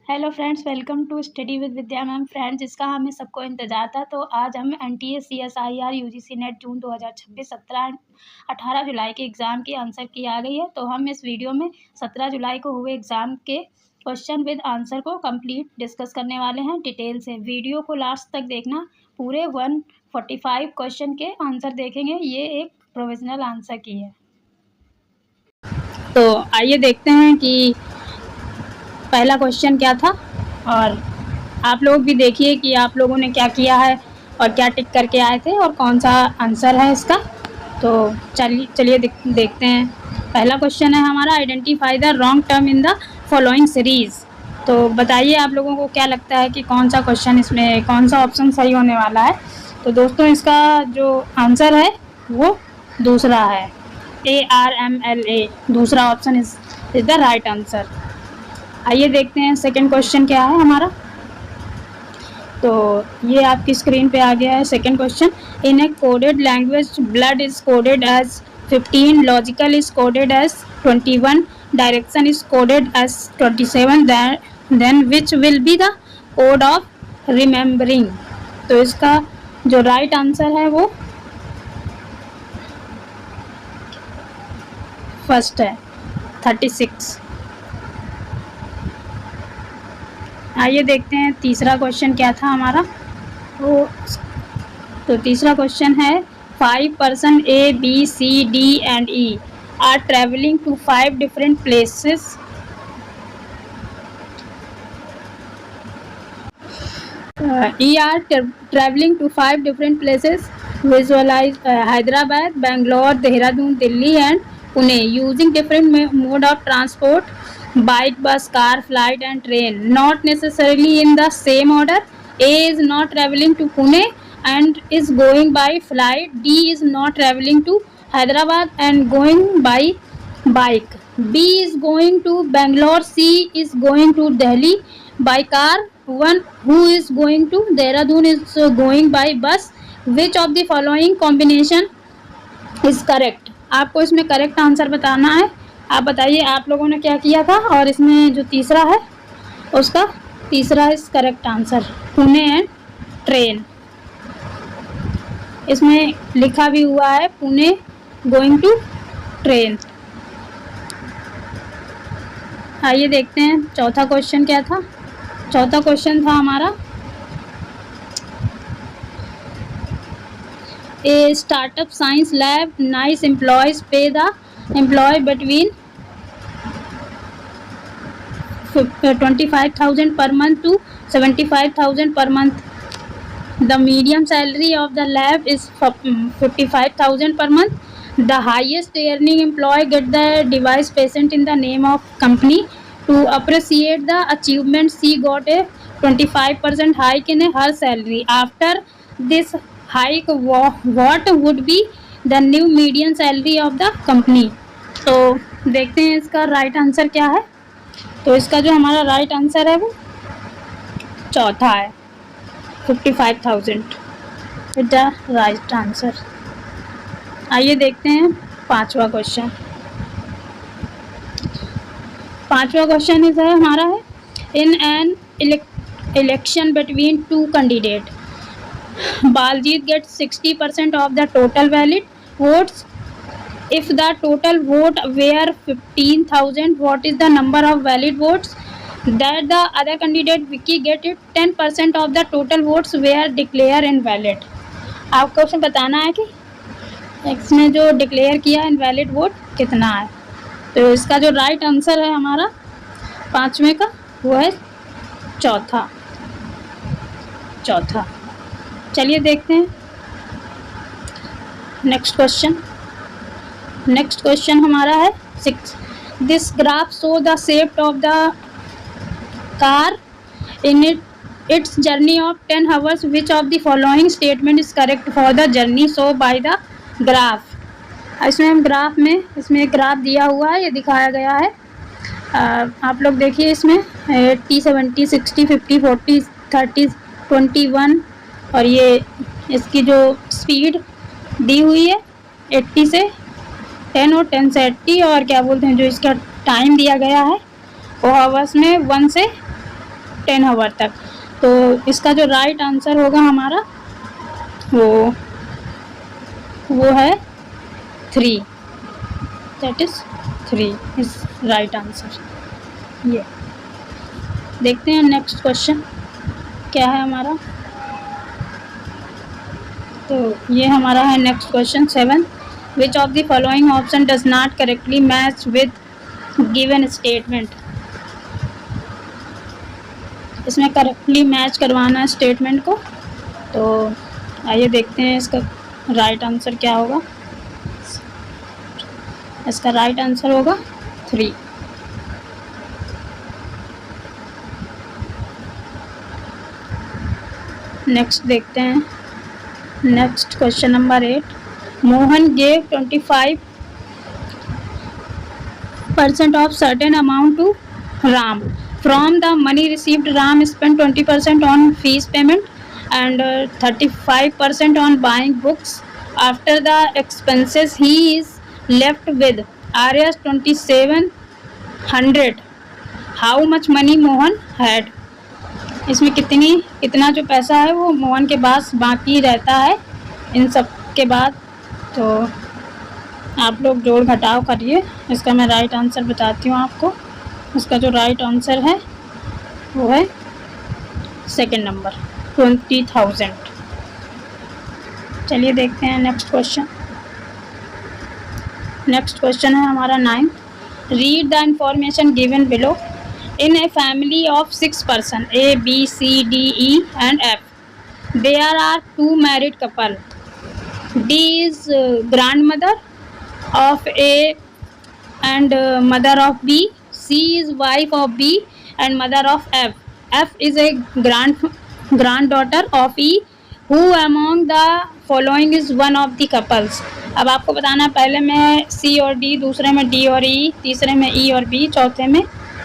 Hello friends, welcome to study with Vidya ma'am. Friends, इसका हमें सबको इंतजार था। तो आज हम NTA CSIR UGC नेट जून 2026 18 जुलाई के एग्ज़ाम की आंसर की आ गई है। तो हम इस वीडियो में 17 जुलाई को हुए एग्ज़ाम के क्वेश्चन विद आंसर को कंप्लीट डिस्कस करने वाले हैं डिटेल से। वीडियो को लास्ट तक देखना। पूरे 145 क्वेश्चन के आंसर देखेंगे। ये एक प्रोविजनल आंसर की है। तो आइए देखते हैं कि पहला क्वेश्चन क्या था, और आप लोग भी देखिए कि आप लोगों ने क्या किया है और क्या टिक करके आए थे और कौन सा आंसर है इसका। तो चलिए देखते हैं। पहला क्वेश्चन है हमारा, identify the wrong term in the following series. तो बताइए आप लोगों को क्या लगता है कि कौन सा क्वेश्चन इसमें, कौन सा ऑप्शन सही होने वाला है। तो दोस्तों, इसका जो आंसर है वो दूसरा है, ARMLA। दूसरा option is the right answer. आइए देखते हैं सेकंड क्वेश्चन क्या है हमारा। तो ये आपकी स्क्रीन पे आ गया है second question. In a coded language, blood is coded as 15, logical is coded as 21, direction is coded as 27, then which will be the code of remembering. तो इसका जो राइट आंसर है वो फर्स्ट है, 36। आइए देखते हैं तीसरा क्वेश्चन क्या था हमारा। तो तीसरा क्वेश्चन है, 5 person A, B, C, D and E are traveling to 5 different places. E are traveling to 5 different places. Visualize Hyderabad, Bangalore, Dehradun, Delhi and Pune using different mode of transport: bike, bus, car, flight and train, not necessarily in the same order. A is not traveling to Pune and is going by flight. D is not traveling to Hyderabad and going by bike. B is going to Bangalore. C is going to Delhi by car. One who is going to Dehradun is going by bus. Which of the following combination is correct? आपको इसमें correct answer बताना है। आप बताइए आप लोगों ने क्या किया था, और इसमें जो तीसरा है उसका तीसरा इस correct answer, Pune and train. इसमें लिखा भी हुआ है पुणे गोइंग टू ट्रेन। आइए देखते हैं चौथा क्वेश्चन क्या था। चौथा क्वेश्चन था हमारा, a startup science lab nice employees pay the employ between 25,000 per month to 75,000 per month. The median salary of the lab is 55,000 per month. The highest earning employee get the device patent in the name of company. To appreciate the achievement, she got a 25% hike in her salary. After this hike, what would be the new median salary of the company? तो देखते हैं इसका right answer क्या है। तो इसका जो हमारा राइट आंसर है वो चौथा है, 55,000 इज द राइट आंसर। आइए देखते हैं पांचवा क्वेश्चन। पांचवा क्वेश्चन इस है हमारा है, in an election between 2 candidate, Baljeet gets 60% of the total valid votes. If the total vote were 15,000, what is the number of valid votes that the other candidate Vicky get it 10% of the total votes were declared invalid? आपको उसमें बताना है कि इसमें जो declare किया invalid vote कितना है। तो इसका जो राइट आंसर है हमारा पांचवें का वो है चौथा। चलिए देखते हैं नेक्स्ट क्वेश्चन। नेक्स्ट क्वेश्चन हमारा है 6। This graph show the shape of the car in its journey of 10 hours. Which of the following statement is correct for the journey show by the graph. इसमें हम graph में इसमें graph दिया हुआ है, ये दिखाया गया है। आप लोग देखिए इसमें 80, 70, 60, 50, 40, 30, 21 और ये इसकी जो स्पीड दी हुई है 80 से 10 और 10 से 80, और क्या बोलते हैं जो इसका टाइम दिया गया है वो आवर्स में 1 से 10 आवर तक। तो इसका जो राइट आंसर होगा हमारा वो है 3, that is 3 is right answer. ये देखते हैं नेक्स्ट क्वेश्चन क्या है हमारा। तो ये हमारा है next question 7, which of the following option does not correctly match with given statement. इसमें करेक्टली मैच करवाना है स्टेटमेंट को। तो आइए देखते हैं इसका राइट आंसर क्या होगा। इसका राइट आंसर होगा 3। नेक्स्ट देखते हैं next question number 8, Mohan gave 25% of certain amount to Ram. From the money received, Ram spent 20% on fees payment and 35% on buying books. After the expenses, he is left with Rs 2700. How much money Mohan had? इसमें कितना जो पैसा है वो मोहन के पास बाकी रहता है इन सब के बाद। तो आप लोग जोड़ घटाव करिए। इसका मैं राइट आंसर बताती हूँ आपको। इसका जो राइट आंसर है वो है सेकंड नंबर 20,000। चलिए देखते हैं नेक्स्ट क्वेश्चन। नेक्स्ट क्वेश्चन है हमारा 9, read the information given below. In a family of 6 persons, A, B, C, D, E and F, there are 2 married couple. D is grandmother of A and mother of B. C is wife of B and mother of F. F is a granddaughter of E. Who among the following is one of the couples? अब आपको बताना है पहले में C और D, दूसरे में D और E, तीसरे में E और B, चौथे में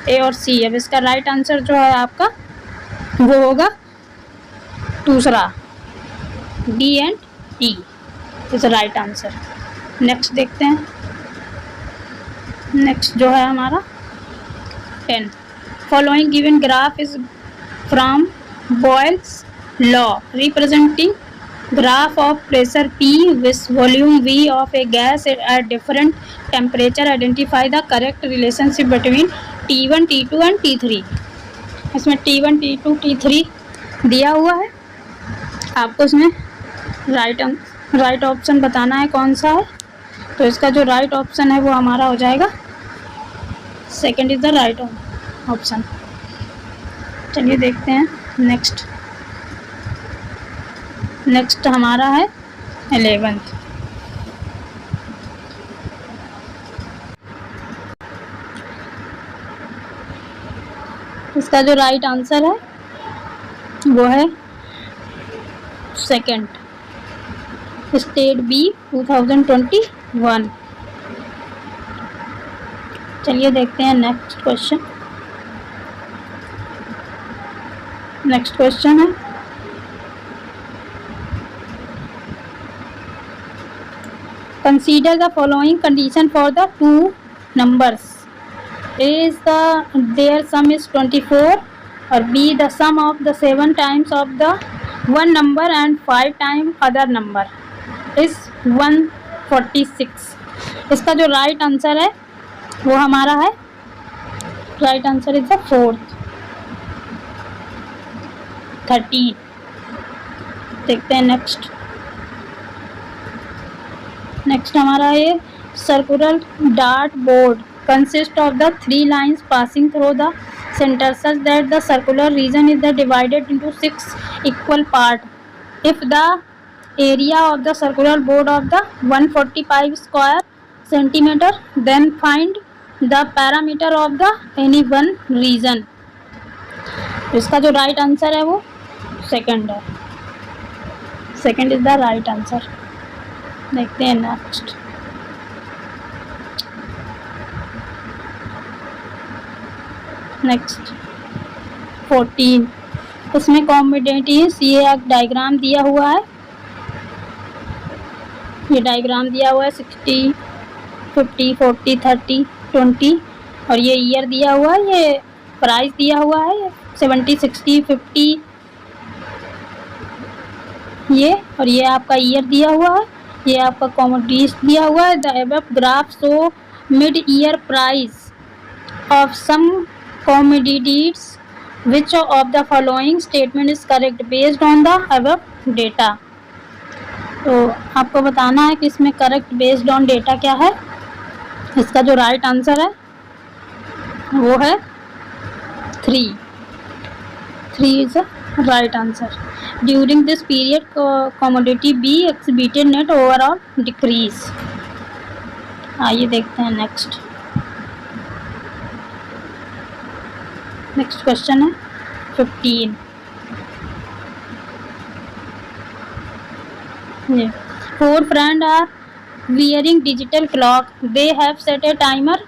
ए और सी। अब इसका राइट आंसर जो है आपका वो होगा दूसरा, D and E is right answer. Next देखते हैं। नेक्स्ट जो है हमारा 10, following given graph is from Boyle's law representing graph of pressure P with volume V of a gas at different temperature. Identify the correct relationship between T1, T2 and T3। इसमें T1, T2, T3 दिया हुआ है। आपको इसमें right option बताना है कौन सा है। तो इसका जो राइट ऑप्शन है वो हमारा हो जाएगा second is the right option. चलिए देखते हैं नेक्स्ट हमारा है 11th। इसका जो राइट आंसर है वो है सेकंड, स्टेट बी 2021। चलिए देखते हैं नेक्स्ट क्वेश्चन है consider the following condition for the 2 numbers. A is their sum is 24 or B the sum of the 7 times of the one number and 5 times other number is 146। इसका जो right answer है वो हमारा है right answer is the 4th 13। देखते हैं next हमारा ये circular dart board consist of the 3 lines passing through the centre such that the circular region is the divided into 6 equal part. If the area of the circular board of the 145 square centimetre then find the parameter of the any one region. इसका जो right answer है वो second है, second is the right answer. देखते हैं next 14। इसमें combinative ये एक डायग्राम दिया हुआ है। ये डायग्राम दिया हुआ है 60, 50, 40, 30, 20 और ये ईयर दिया हुआ है, ये प्राइस दिया हुआ है, ये 70, 60, 50 ये, और ये आपका ईयर दिया हुआ है, ये आपका कमोडिटीज दिया हुआ है। The above graph show mid year price of some commodities, which of the following statement is correct based on the above data. तो आपको बताना है कि इसमें करेक्ट बेस्ड ऑन डेटा क्या है। इसका जो राइट आंसर है वो है 3 is the right answer. During this period commodity be exhibited net overall decrease. आइए देखते हैं नेक्स्ट क्वेश्चन है 15। Four friends are wearing digital clock. They have set a timer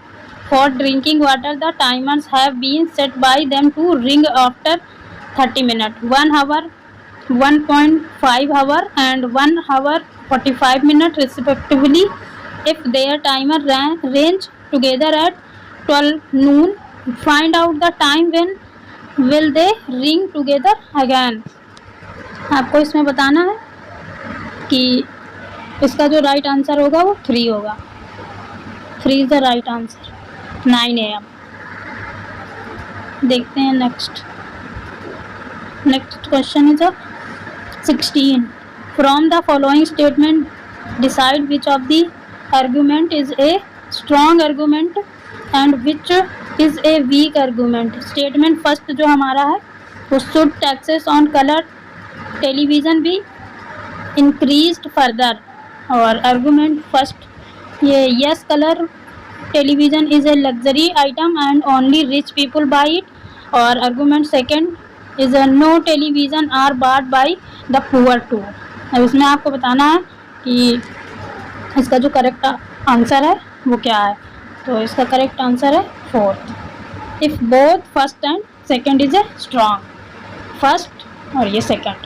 for drinking water. The timers have been set by them to ring after 30 minutes, 1 hour, 1.5 hour and 1 hour 45 minutes respectively. If their timer range together at 12 noon, find out the time when will they ring together again. आपको इसमें बताना है कि इसका जो right answer होगा वो 3 होगा। 3 is the right answer. 9 AM। देखते हैं next question is 16। From the following statement decide which of the argument is a strong argument and which is a weak argument. Statement first जो हमारा है वो should taxes on colour television भी increased further, और argument first ये yes colour television is a luxury item and only rich people buy it, और argument second is no television are bought by the poor too. अब इसमें आपको बताना है कि इसका जो करेक्ट आंसर है वो क्या है। तो इसका करेक्ट आंसर है 4th। If both first and second is a strong, first और ये सेकंड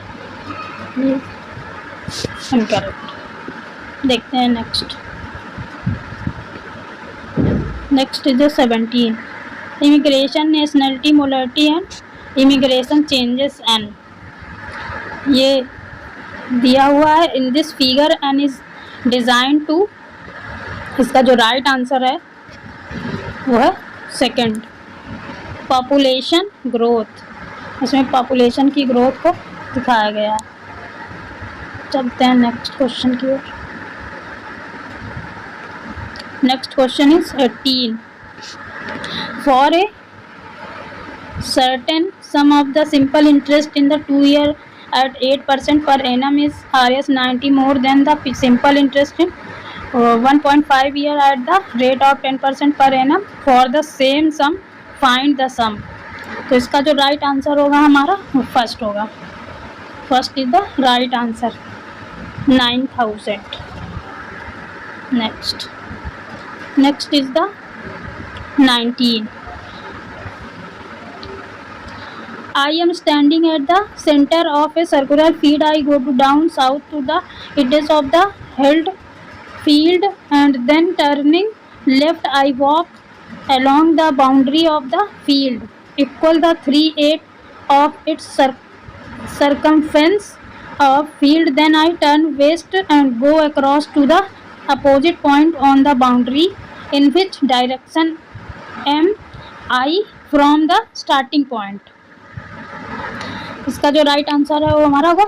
इनकरेक्ट। देखते हैं next is 17। Immigration nationality mobility and immigration changes and ये दिया हुआ है in this figure and is design two. इसका जो राइट आंसर है वो है सेकंड, पॉपुलेशन ग्रोथ। इसमें पॉपुलेशन की ग्रोथ को दिखाया गया है। चलते हैं नेक्स्ट क्वेश्चन की ओर। Next question is 18। For A certain sum of the simple interest in the 2 year at 8% per annum is Rs 90 more than the simple interest in 1.5 year at the rate of 10% per annum. For the same sum find the sum। तो इसका जो right answer होगा हमारा वो first होगा। First is the right answer 9000। Next is the 19। I am standing at the center of a circular field. I go down south to the edges of the held field and then turning left I walk along the boundary of the field equal the 3/8 of its circumference of field. Then I turn west and go across to the opposite point on the boundary. In which direction am I from the starting point? इसका जो right answer है वो हमारा होगा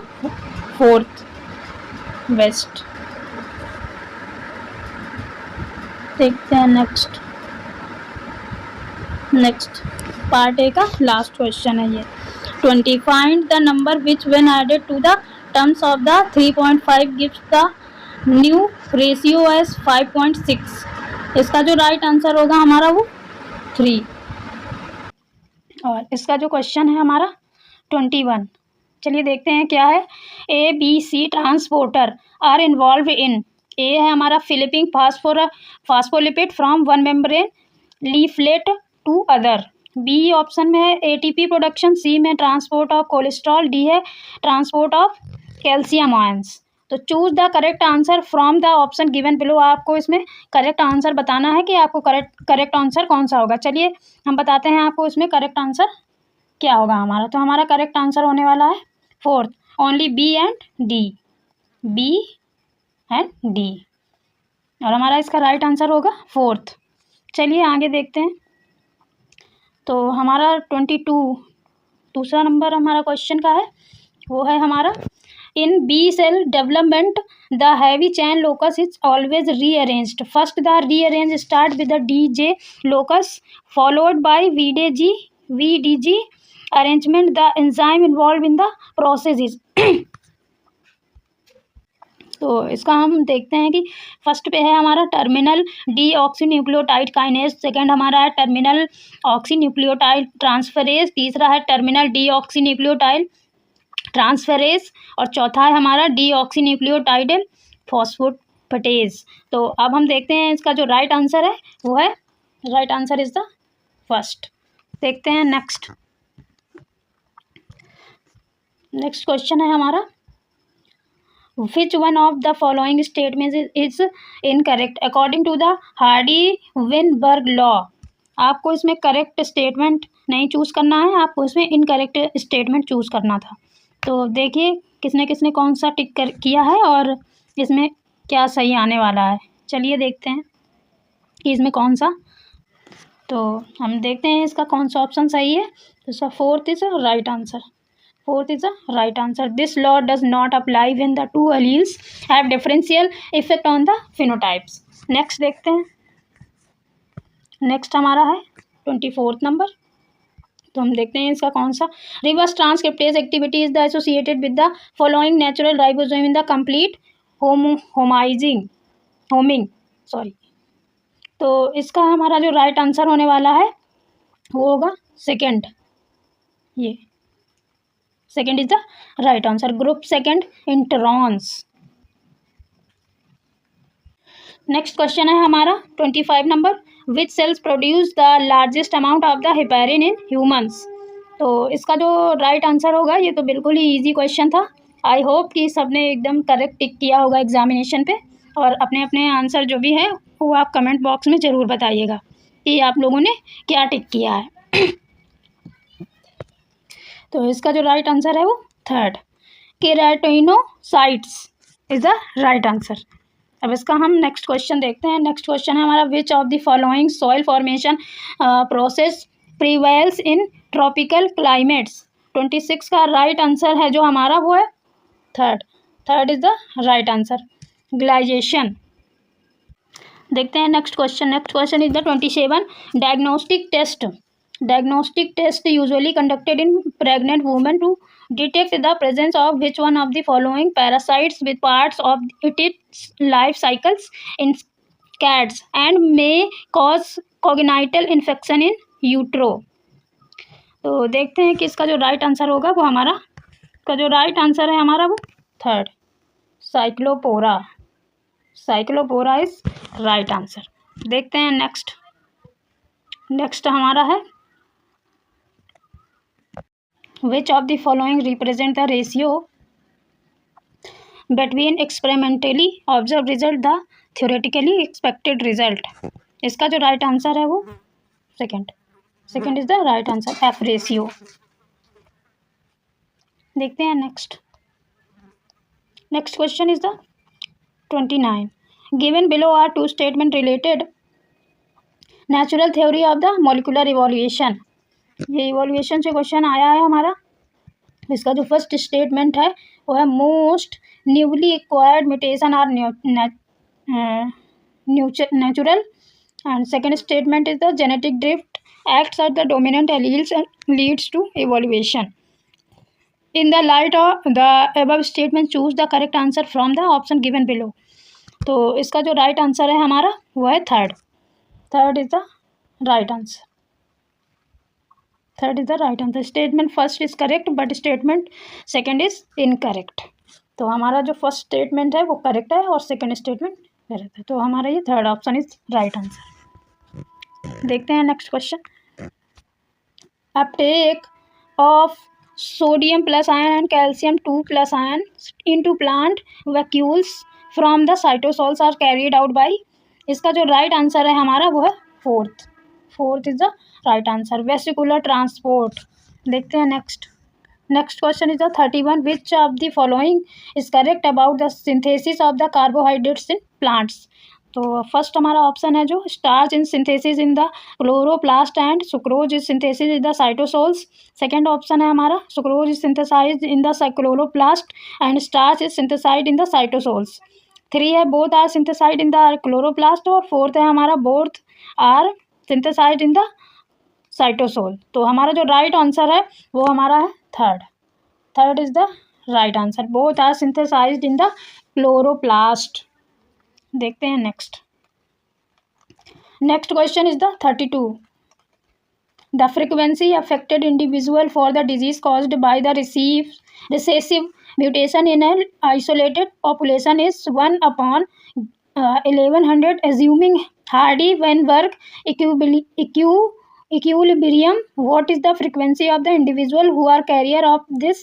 4th, waste. देखते हैं next part A का last question है ये 20। Find the number which when added to the terms of the 3.5 gives the new ratio as 5.6। इसका जो राइट आंसर होगा हमारा वो 3। और इसका जो क्वेश्चन है हमारा 21। चलिए देखते हैं क्या है। ABC transporter are involve in. A है हमारा flipping phospholipid from one membrane leaflet to other. B option में है ATP प्रोडक्शन। सी में ट्रांसपोर्ट ऑफ कोलेस्ट्रॉल। डी है ट्रांसपोर्ट ऑफ कैल्शियम आयंस। तो choose the correct answer from the option given below. आपको इसमें correct answer बताना है कि आपको करेक्ट आंसर कौन सा होगा। चलिए हम बताते हैं आपको इसमें करेक्ट आंसर क्या होगा हमारा? तो हमारा करेक्ट आंसर होने वाला है fourth, only B and D, B and D, और हमारा इसका राइट आंसर होगा फोर्थ। चलिए आगे देखते हैं। तो हमारा 22 दूसरा नंबर हमारा क्वेश्चन का है, वो है हमारा in B cell development the heavy chain locus is always rearranged. First the rearrange start with the D J locus followed by V D J arrangement the enzyme involve in the process is. तो इसका हम देखते हैं कि first पे है हमारा terminal D oxy nucleotide kinase, second हमारा है टर्मिनल ऑक्सी न्यूक्लियोटाइड ट्रांसफरेज, तीसरा है terminal D oxy nucleotide transferase, और चौथा है हमारा डी ऑक्सी न्यूक्लियोटाइड फॉस्फोटेज। तो अब हम देखते हैं इसका जो राइट आंसर है वो है, right answer is the first. देखते हैं नेक्स्ट क्वेश्चन है हमारा, Which one of the following statements is incorrect according to the Hardy-Weinberg law? आपको इसमें करेक्ट स्टेटमेंट नहीं चूज़ करना है, आपको इसमें इनकरेक्ट स्टेटमेंट चूज़ करना था। तो देखिए किसने किसने कौन सा टिक किया है और इसमें क्या सही आने वाला है। चलिए देखते हैं कि इसमें कौन सा, तो हम देखते हैं इसका कौन सा ऑप्शन सही है। तो इसका fourth is right answer, fourth is the right answer. This law does not apply when the two alleles have differential effect on the phenotypes. Next देखते हैं, नेक्स्ट हमारा है 24th नंबर। तो हम देखते हैं इसका कौन सा, reverse transcriptase activity is the associated with the following natural ribosome in the complete homing sorry. तो इसका हमारा जो राइट आंसर होने वाला है वो होगा सेकेंड, ये second is the right answer, group second introns. Next question है हमारा 25 number, which sales produce the largest amount of the heparin in humans. तो इसका जो राइट आंसर होगा, ये तो बिल्कुल ही इजी क्वेश्चन था। आई होप कि सबने एकदम करेक्ट टिक किया होगा एग्जामिनेशन पे, और अपने अपने आंसर जो भी है वो आप कमेंट बॉक्स में ज़रूर बताइएगा कि आप लोगों ने क्या टिक किया है। तो इसका जो राइट आंसर है वो third, keratinocytes is the right answer. अब इसका हम नेक्स्ट क्वेश्चन देखते हैं। नेक्स्ट क्वेश्चन है हमारा, which of the following soil formation process prevails in tropical climates. 26 का राइट आंसर है जो हमारा वो है third is the right answer, gleization. देखते हैं next question is the 27, diagnostic test usually conducted in pregnant women to detect the presence of which one of the following parasites with parts of its life cycles in cats and may cause congenital infection in utero। तो देखते हैं कि इसका जो right answer होगा वो हमारा, का जो राइट आंसर है हमारा वो थर्ड, साइक्लोपोरा इज राइट आंसर। देखते हैं नेक्स्ट हमारा है, which of the following represent the ratio between experimentally observed result the theoretically expected result। इसका जो राइट आंसर है वो second is the right answer, F ratio. देखते हैं next question is the 29, given below are two statement related natural theory of the molecular evolution. ये evolution से question आया है हमारा। इसका जो फर्स्ट स्टेटमेंट है वो है, most newly acquired mutation are natural, and second statement is the genetic drift acts at the dominant alleles and leads to evolution. In the light of the above statement, choose the correct answer from the option given below। तो इसका जो right answer है हमारा वो है third is the right answer. Statement first is correct but statement second is incorrect. तो हमारा जो फर्स्ट स्टेटमेंट है वो करेक्ट है और सेकंड स्टेटमेंट गलत है, तो हमारा ये third option is right answer. देखते हैं next question, uptake of sodium plus ion and calcium 2+ ion into plant vacuoles from the cytosols are carried out by. इसका जो राइट आंसर है हमारा वो है fourth is the right answer, vesicular transport. देखते हैं next question is the 31. Which of the following is correct about the synthesis of the carbohydrates in plants. तो first हमारा ऑप्शन है जो starch in synthesis in the chloroplast and sucrose is synthesis in the cytosols. Second option है हमारा sucrose is synthesize in the chloroplast and starch is synthesized in the cytosols. Three है both are synthesized in the chloroplast. और fourth है हमारा both are synthesized in the cytosol. तो हमारा जो right answer है वो हमारा है third is the right answer. Both are synthesized in the chloroplast. देखते हैं next question is the 32. The frequency affected individual for the disease caused by the recessive mutation in an isolated population is 1/1100 assuming Hardy Weinberg equilibrium. What is the frequency of the individual who are carrier of this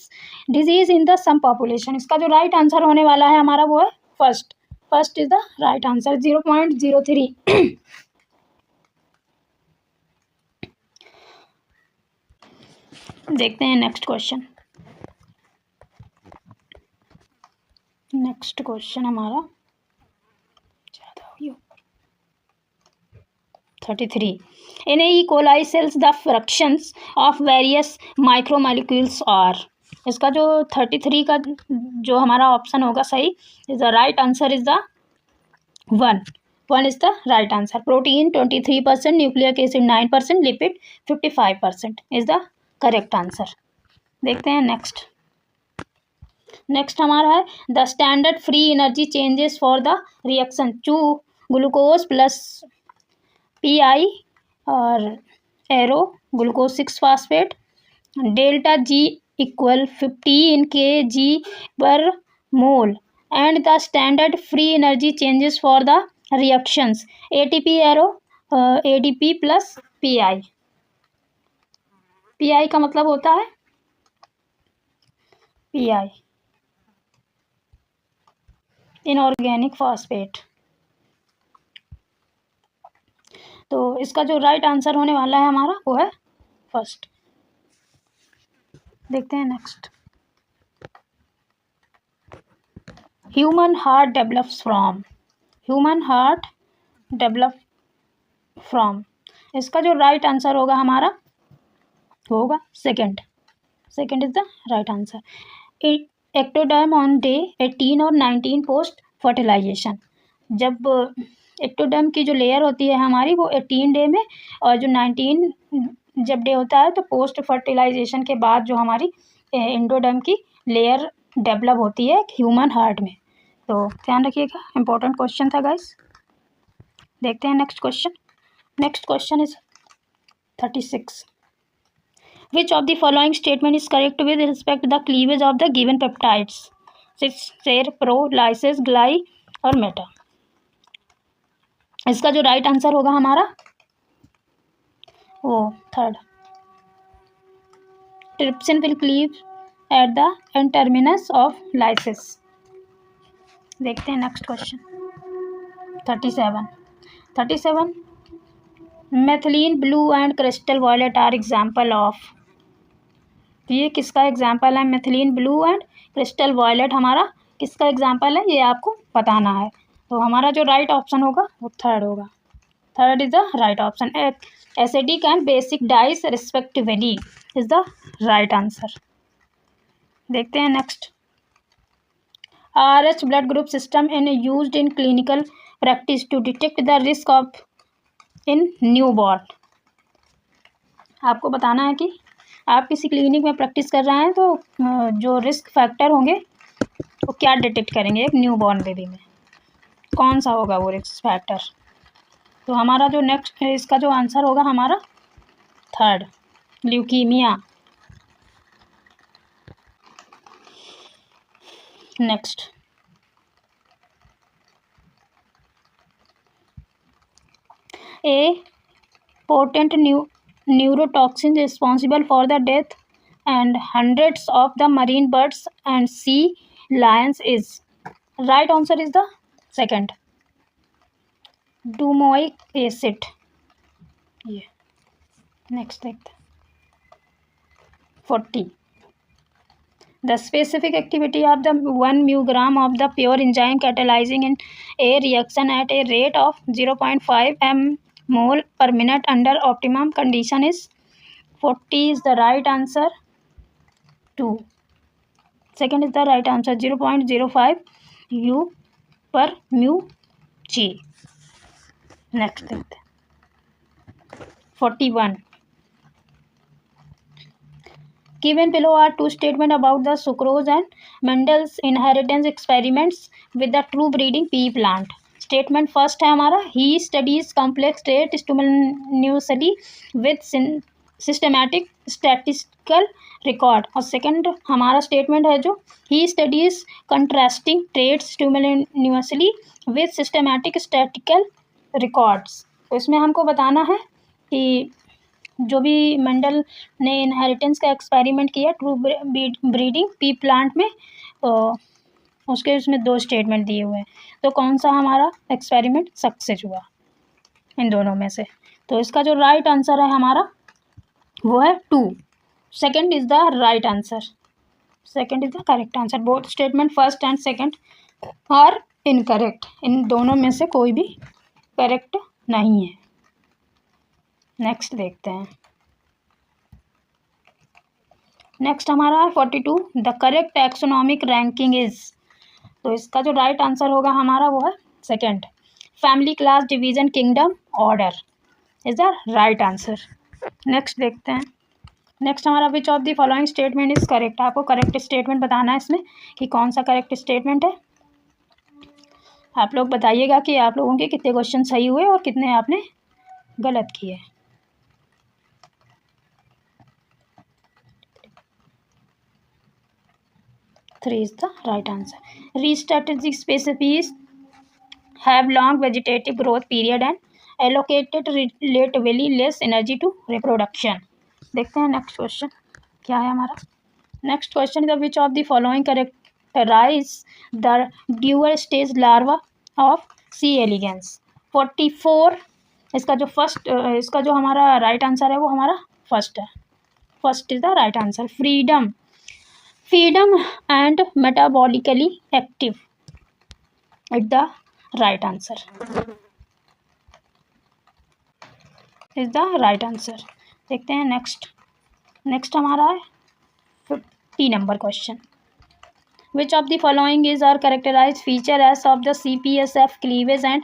disease in the some population. इसका जो right answer होने वाला है हमारा वो है first is the right answer 0.03. देखते हैं नेक्स्ट क्वेश्चन हमारा 33. In E. coli cells the fractions of various micromolecules are. इसका जो 33 का जो हमारा ऑप्शन होगा सही is the right answer is the 1 is the right answer. Protein 23%, nucleic acid 9%, lipid 55% is the correct answer. देखते हैं नेक्स्ट हमारा है the standard free energy changes for the reaction to glucose plus PI और arrow glucose 6 phosphate delta G equal 15 kg/mol and the standard free energy changes for the reactions ATP arrow ADP plus PI. PI का मतलब होता है PI inorganic phosphate. तो इसका जो right answer होने वाला है हमारा वो है फर्स्ट. देखते हैं next. Human heart develop from. इसका जो राइट आंसर होगा हमारा होगा second is the right answer. Ectoderm on day 18 और 19 पोस्ट फर्टिलाइजेशन. जब एक्टोडर्म की जो लेयर होती है हमारी वो 18 डे में और जो 19 जब डे होता है तो पोस्ट फर्टिलाइजेशन के बाद जो हमारी एंडोडर्म की लेयर डेवलप होती है ह्यूमन हार्ट में. तो ध्यान रखिएगा, इंपॉर्टेंट क्वेश्चन था गाइस. देखते हैं next question is 36. Which of the following statement is correct with respect to the cleavage of the given peptides? cis, ser, pro, lysis, gly और मेटा. इसका जो राइट आंसर होगा हमारा वो third. Trypsin will cleave at the end terminus of lysis. देखते हैं next question 37. Methylene blue and crystal violet are example of. ये किसका एग्जाम्पल है? Methylene blue and crystal violet हमारा किसका एग्जाम्पल है ये आपको बताना है. तो हमारा जो राइट ऑप्शन होगा वो third is the right option. Acidic and basic dyes respectively is the right answer. देखते हैं next. RH blood group system in used in clinical practice to detect the risk of in newborn. आपको बताना है कि आप किसी clinic में practice कर रहे हैं तो जो रिस्क फैक्टर होंगे वो क्या डिटेक्ट करेंगे एक न्यूबॉर्न बेबी में, कौन सा होगा वो रिस्क फैक्टर. तो हमारा जो नेक्स्ट इसका जो आंसर होगा हमारा third, leukaemia. Next A potent neurotoxin responsible for the death and hundreds of the marine birds and sea lions is. Right answer is the second, domoic acid. ये next देखते हैं. 40. The specific activity of the 1 μg of the pure enzyme catalyzing in a reaction at a rate of 0.5 mmol per minute under optimum condition is 40 is the right answer. 2. Second is the right answer 0.05 u per mu g. Next देखते हैं 41. Given below are two statements about the sucrose and Mendel's inheritance experiments with the true breeding pea plant. Statement first है हमारा, he studies complex trait simultaneously with systematic statistical record. और second हमारा statement है जो, he studies contrasting traits simultaneously with systematic statistical records. तो इसमें हमको बताना है कि जो भी मेंडल ने इनहेरिटेंस का एक्सपेरिमेंट किया ट्रू ब्रीडिंग पी प्लांट में, तो उसके उसमें दो स्टेटमेंट दिए हुए हैं, तो कौन सा हमारा एक्सपेरिमेंट सक्सेस हुआ इन दोनों में से। तो इसका जो राइट आंसर है हमारा वो है 2। Second is the right answer, second is the correct answer. Both statement first and second are incorrect, इन दोनों में से कोई भी करेक्ट नहीं है। नेक्स्ट देखते हैं। नेक्स्ट हमारा है 42, the correct taxonomic ranking is. तो इसका जो राइट आंसर होगा हमारा वो है second, family class division kingdom order is the right answer. Next देखते हैं। नेक्स्ट हमारा which of the following statement is correct. आपको करेक्ट स्टेटमेंट बताना है इसमें कि कौन सा करेक्ट स्टेटमेंट है। आप लोग बताइएगा कि आप लोगों के कितने क्वेश्चन सही हुए और कितने आपने गलत किए। Three is the right answer. Restrategic species have long vegetative growth period and allocated relatively less energy to reproduction. देखते हैं नेक्स्ट क्वेश्चन क्या है हमारा। Next question is which of the following characterize the dual stage larva of C elegans. 44 इसका जो first, इसका जो हमारा राइट आंसर है वो हमारा फर्स्ट है, first is the right answer. Freedom and metabolically active is the right answer, is the right answer। देखते हैं नेक्स्ट हमारा है 50 number question. Which of the following is are characterize features of the CPSF cleavage and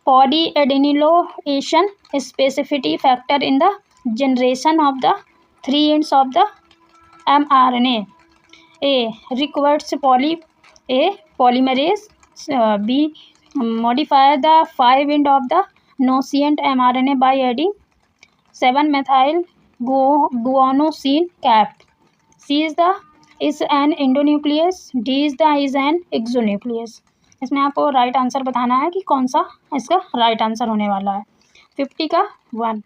polyadenylation specificity factor in the generation of the 3 ends of the mRNA। A requires polymerase, B modify the 5 end of the nascent mRNA by adding 7-methyl guanosine cap, C is an endonuclease, D is an exonuclease। इसमें आपको right answer बताना है कि कौन सा इसका right answer होने वाला है। 50 का 1।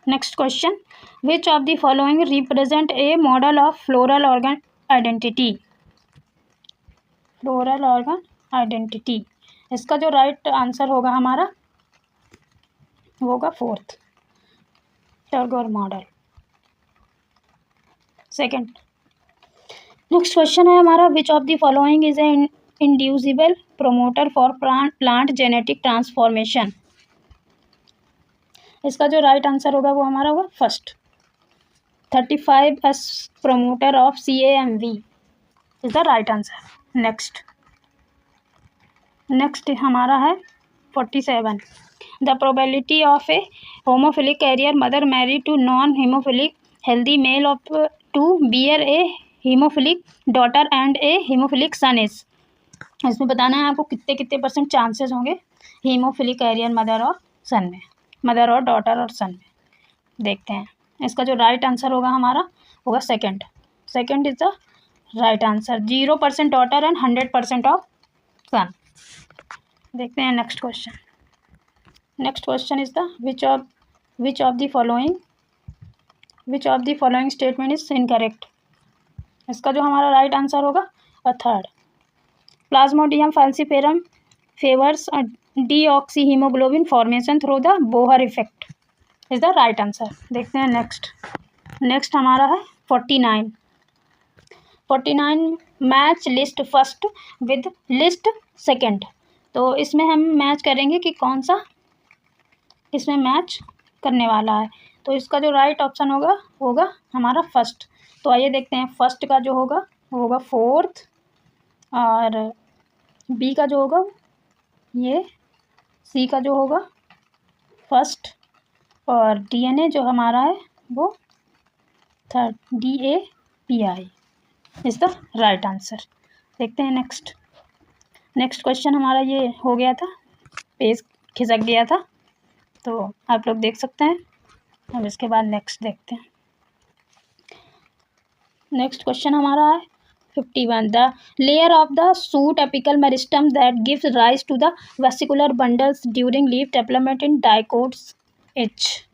Next question, which of the following represent a model of floral organ identity. Floral organ identity, इसका जो राइट आंसर होगा हमारा वो होगा 4th turgor model. Second next question है हमारा, which of the following is A inducible promoter for plant genetic transformation. इसका जो राइट आंसर होगा वो हमारा होगा first, 35S promoter of CAMV is the right answer. Next हमारा है 47, the probability of a haemophilic carrier mother married to non haemophilic healthy male of to bear a haemophilic daughter and a haemophilic son is. इसमें बताना है आपको कितने % chances होंगे haemophilic career mother और सन में, मदर और डॉटर और सन में। देखते हैं इसका जो राइट आंसर होगा हमारा होगा second is the right answer, 0% daughter and 100% of son. देखते हैं next question is the which of the following which of the following statement is incorrect. इसका जो हमारा राइट आंसर होगा वह third. Plasmodium falciparum favours deoxyhaemoglobin formation through the Bohr effect is the right answer. देखते हैं next हमारा है 49 match list first with list second. तो इसमें हम मैच करेंगे कि कौन सा इसमें मैच करने वाला है। तो इसका जो राइट ऑप्शन होगा हमारा फर्स्ट। तो आइए देखते हैं फर्स्ट का जो होगा वो होगा फोर्थ, और बी का जो होगा ये, सी का जो होगा फर्स्ट, और डीएनए जो हमारा है वो third. DAPI is the right answer. देखते हैं नेक्स्ट क्वेश्चन हमारा ये हो गया था, पेज खिसक गया था, तो आप लोग देख सकते हैं। अब इसके बाद नेक्स्ट देखते हैं। नेक्स्ट क्वेश्चन हमारा है 51 the layer of the shoot apical meristem that gives rise to the vesicular bundles during leaf development in dicots H.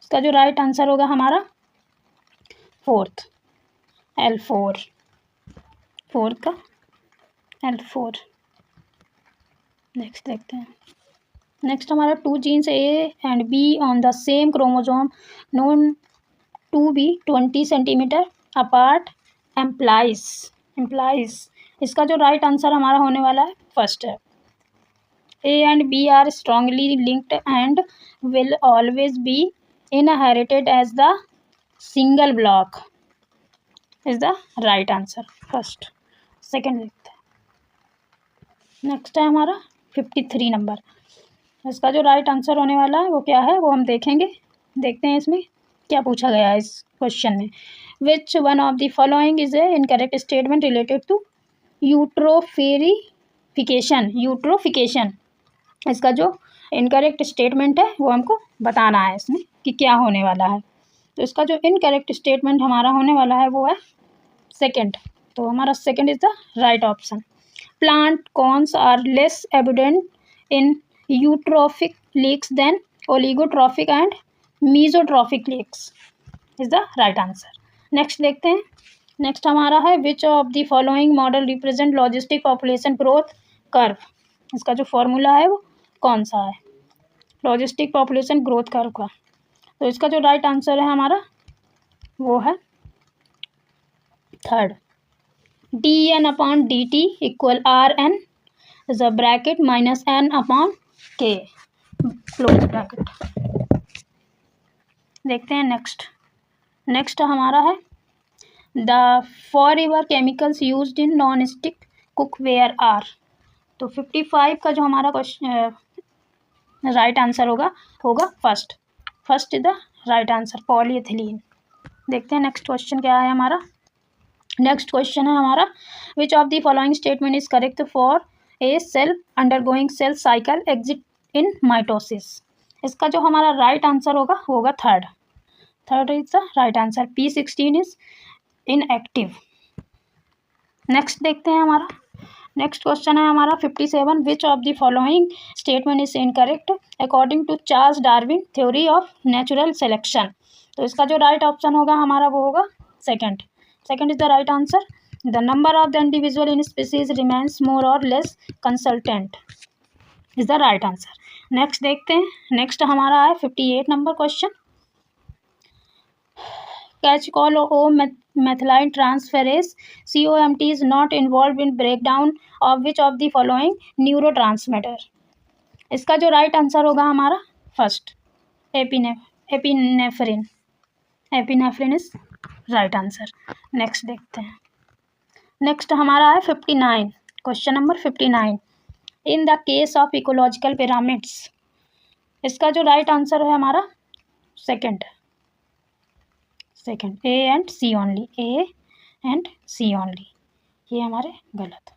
इसका जो राइट आंसर होगा हमारा फोर्थ, L4, फोर्थ का L4। नेक्स्ट देखते हैं। नेक्स्ट हमारा 2 genes A and B on the same chromosome known to be 20 centimetre apart employs. इसका जो राइट आंसर हमारा होने वाला है फर्स्ट है। A and B are strongly linked and will always be inherited as the single block is the right answer first. Second देखते हैं। Next है हमारा 53 नंबर। इसका जो राइट आंसर होने वाला है वो क्या है वो हम देखेंगे। देखते हैं इसमें क्या पूछा गया है इस क्वेश्चन में। Which one of the following is a incorrect statement related to eutrophication. इसका जो इनकरेक्ट स्टेटमेंट है वो हमको बताना है इसमें कि क्या होने वाला है। तो इसका जो इनकरेक्ट स्टेटमेंट हमारा होने वाला है वो है सेकंड। तो हमारा second is the right option. Plankton are less evident in eutrophic lakes than oligotrophic and mesotrophic lakes is the right answer. Next देखते हैं। नेक्स्ट हमारा है which of the following model represent logistic population growth curve. इसका जो formula है वो कौन सा है लॉजिस्टिक पॉपुलेशन ग्रोथ कर्व का। तो इसका जो राइट आंसर है हमारा वो है third. dN/dt equal RN is a bracket -N/K close bracket. देखते हैं नेक्स्ट हमारा है the forever chemicals used in non stick cookware are. तो 55 का जो हमारा क्वेश्चन राइट आंसर होगा first is the right answer polyethylene. देखते हैं नेक्स्ट क्वेश्चन क्या है हमारा। नेक्स्ट क्वेश्चन है हमारा which of the following statement is correct for a cell undergoing cell cycle exit in mitosis. इसका जो हमारा राइट आंसर होगा third is the right answer. P16 is inactive. Next देखते हैं हमारा नेक्स्ट क्वेश्चन है हमारा 57 which of the following statement is incorrect according to Charles Darwin theory of natural selection. तो इसका जो राइट ऑप्शन होगा हमारा वो होगा second is the right answer. The number of the individual in species remains more or less constant is the right answer. Next देखते हैं। Next हमारा है 58 number question. Catechol O methylene transferase COMT is not involved in breakdown of which of the following neurotransmitter। इसका जो right answer होगा हमारा first epinephrine is right answer. Next देखते हैं। नेक्स्ट हमारा है 59 question number 59 in the case of ecological pyramids. इसका जो राइट आंसर है हमारा second A and C only, A and C only, ये हमारे गलत।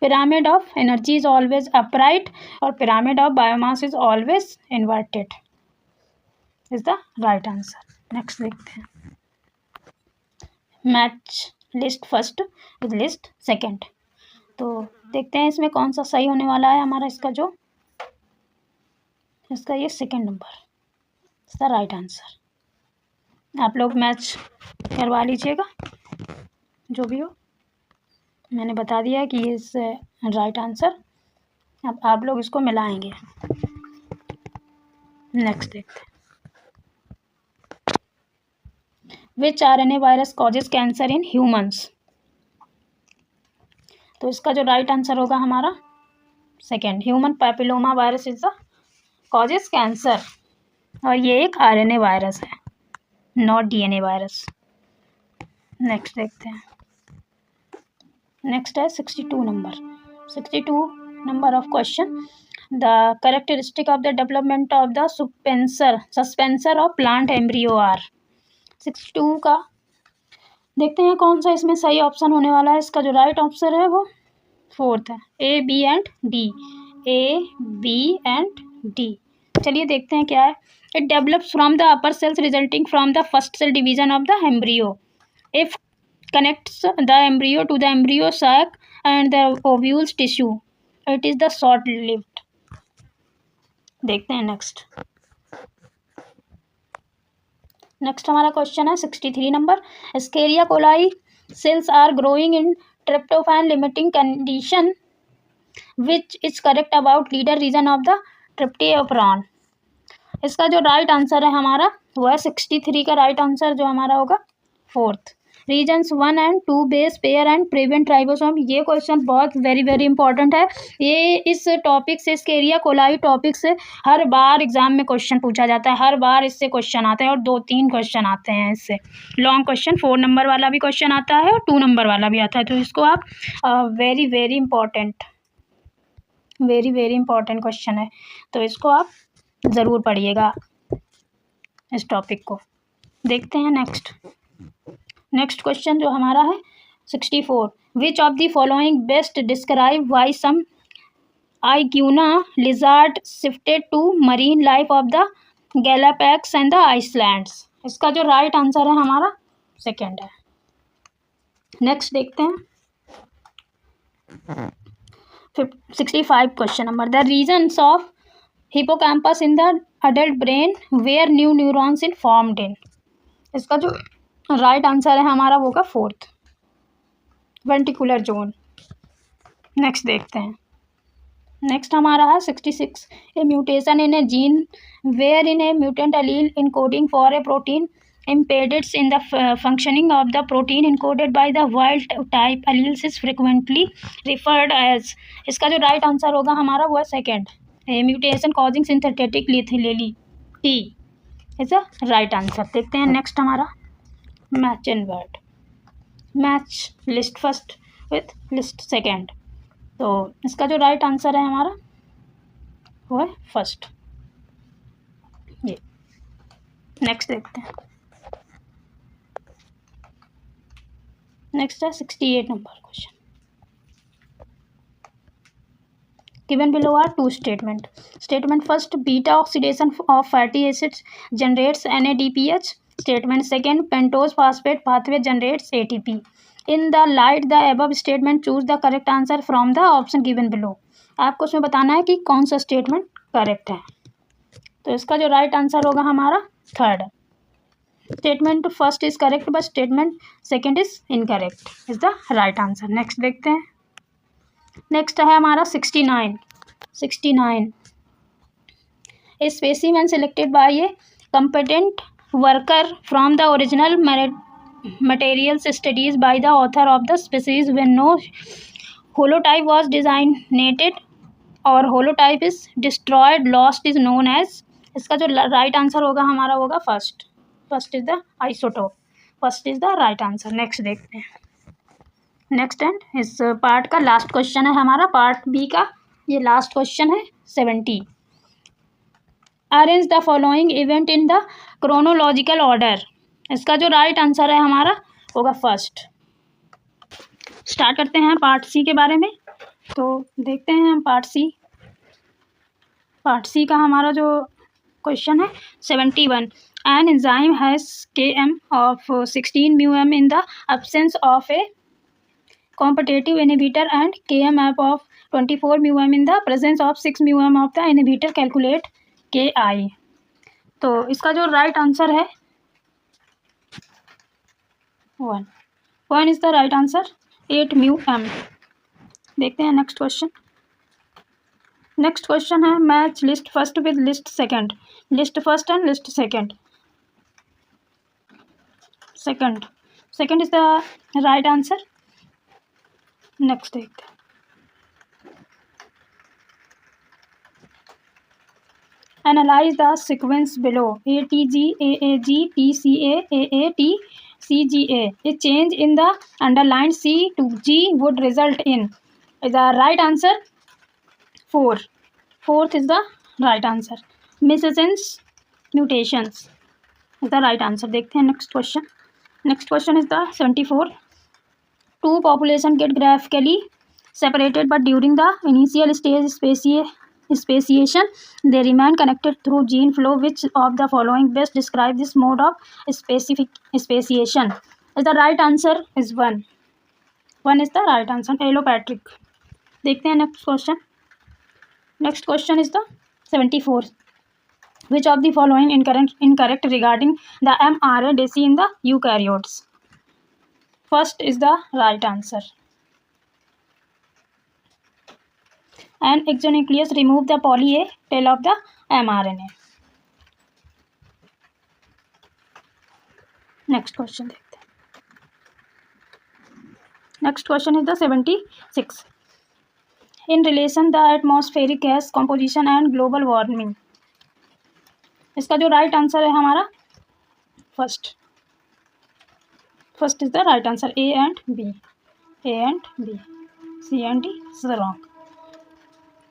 Pyramid of energy is always upright और pyramid of biomass is always inverted is the right answer. Next देखते हैं। Match list first with list second. तो देखते हैं इसमें कौन सा सही होने वाला है हमारा। इसका ये सेकंड द राइट आंसर। आप लोग मैच करवा लीजिएगा, जो भी हो मैंने बता दिया कि इस राइट आंसर। अब आप लोग इसको मिलाएंगे। नेक्स्ट देखते हैं, which RNA virus causes cancer in humans. तो इसका जो राइट आंसर होगा हमारा second, human papilloma virus is the causes cancer, और ये एक RNA वायरस है, नॉट DNA वायरस। नेक्स्ट देखते हैं, नेक्स्ट है 62 number. 62 number of question, the characteristic of the development of the suspensor of plant embryo are. 62 का देखते हैं कौन सा इसमें सही ऑप्शन होने वाला है। इसका जो राइट ऑप्शन है वो फोर्थ है, A, B and D, A, B and D। चलिए देखते हैं क्या है। It develops from the upper cells resulting from the first cell division of the embryo. If connects the embryo to the embryo sac and the ovules tissue, it is the short lived। देखते हैं next हमारा question है 63 number, escherichia coli cells are growing in tryptophan limiting condition which is correct about leader region of the tryptophan. इसका जो right answer है हमारा वो है 63 का राइट आंसर जो हमारा होगा fourth, regions 1 and 2 base pair and prevent ribosome. ये क्वेश्चन बहुत वेरी इंपॉर्टेंट है। ये इस टॉपिक से, एस्केरिया कोलाई टॉपिक से हर बार एग्जाम में क्वेश्चन पूछा जाता है, हर बार इससे क्वेश्चन आते हैं, और 2-3 क्वेश्चन आते हैं इससे। लॉन्ग क्वेश्चन 4 नंबर वाला भी क्वेश्चन आता है और 2 नंबर वाला भी आता है। तो इसको आप वेरी इंपॉर्टेंट क्वेश्चन है, तो इसको आप ज़रूर पढ़िएगा इस टॉपिक को। देखते हैं नेक्स्ट क्वेश्चन जो हमारा है 64, which of the following best describe why some iguana lizard shifted to marine life of the Galapagos and the islands. इसका जो राइट आंसर है हमारा सेकेंड है। नेक्स्ट देखते हैं 65 question number, the regions of hippocampus in the adult brain where new neurons in formed in. इसका जो right answer है हमारा वो का फोर्थ, वेंटिकुलर जोन। नेक्स्ट देखते हैं, नेक्स्ट हमारा है 66, a mutation in a gene wherein a mutant allele encoding for a protein impeded in the functioning of the protein encoded by the wild type alleles is frequently referred as। इसका जो right answer होगा हमारा वो है second, A mutation causing synthetic lethality is a right answer. देखते हैं next हमारा match in word, match list first with list second. तो इसका जो राइट आंसर है हमारा वो है फर्स्ट। ये नेक्स्ट देखते हैं, नेक्स्ट है 68 number question. Given below are two statement first, beta oxidation of fatty acids generates NADPH। statement second, pentose phosphate pathway generates ATP। in the light the above statement choose the correct answer from the option given below। आपको उसमें बताना है कि कौन सा statement correct है। तो इसका जो राइट आंसर होगा हमारा third, statement first is correct but statement second is incorrect is the right answer. Next देखते हैं, नेक्स्ट है हमारा 69 a specimen selected by a competent worker from the original materials studies by the author of the species when no holotype was designated or holotype is destroyed lost is known as। इसका जो right answer होगा हमारा होगा first is the isotope, first is the right answer. Next देखते हैं, next and इस part का last question है हमारा, पार्ट बी का ये लास्ट क्वेश्चन है 70। Arrange the following event in the chronological order. इसका जो राइट आंसर है हमारा होगा फर्स्ट। स्टार्ट करते हैं पार्ट सी के बारे में। तो देखते हैं हम पार्ट सी का हमारा जो क्वेश्चन है 71, an enzyme has Km of 16 μm in the absence of a competitive inhibitor and Km of 24 μm in the presence of 6 μm of the inhibitor, calculate Ki। तो इसका जो राइट आंसर है 1 1 is the right answer 8 mu M. देखते हैं next question. Next question है match list first with list second. List first and list second is the right answer. Next देखते हैं। Analyze the sequence below. ATG, AAG, TCA, AAT, CGA. A change in the underlined C to G would result in. Is the right answer 4. Fourth is the right answer. Missense mutations is the right answer. देखते हैं next question. Next question is the 74. Two population get graphically separated, but during the initial stage speciation they remain connected through gene flow. Which of the following best describe this mode of speciation? Is the right answer is 1 is the right answer. Allopatric. देखते हैं next question. Next question is the 74. Which of the following incorrect regarding the mRNA DC in the eukaryotes? First is the right answer. And exonucleus remove the poly A tail of the mRNA. Next question देखते हैं. Next question is the 76. In relation the atmospheric gas composition and global warming. इसका जो right answer है हमारा first is the right answer. A and B. C and D is wrong.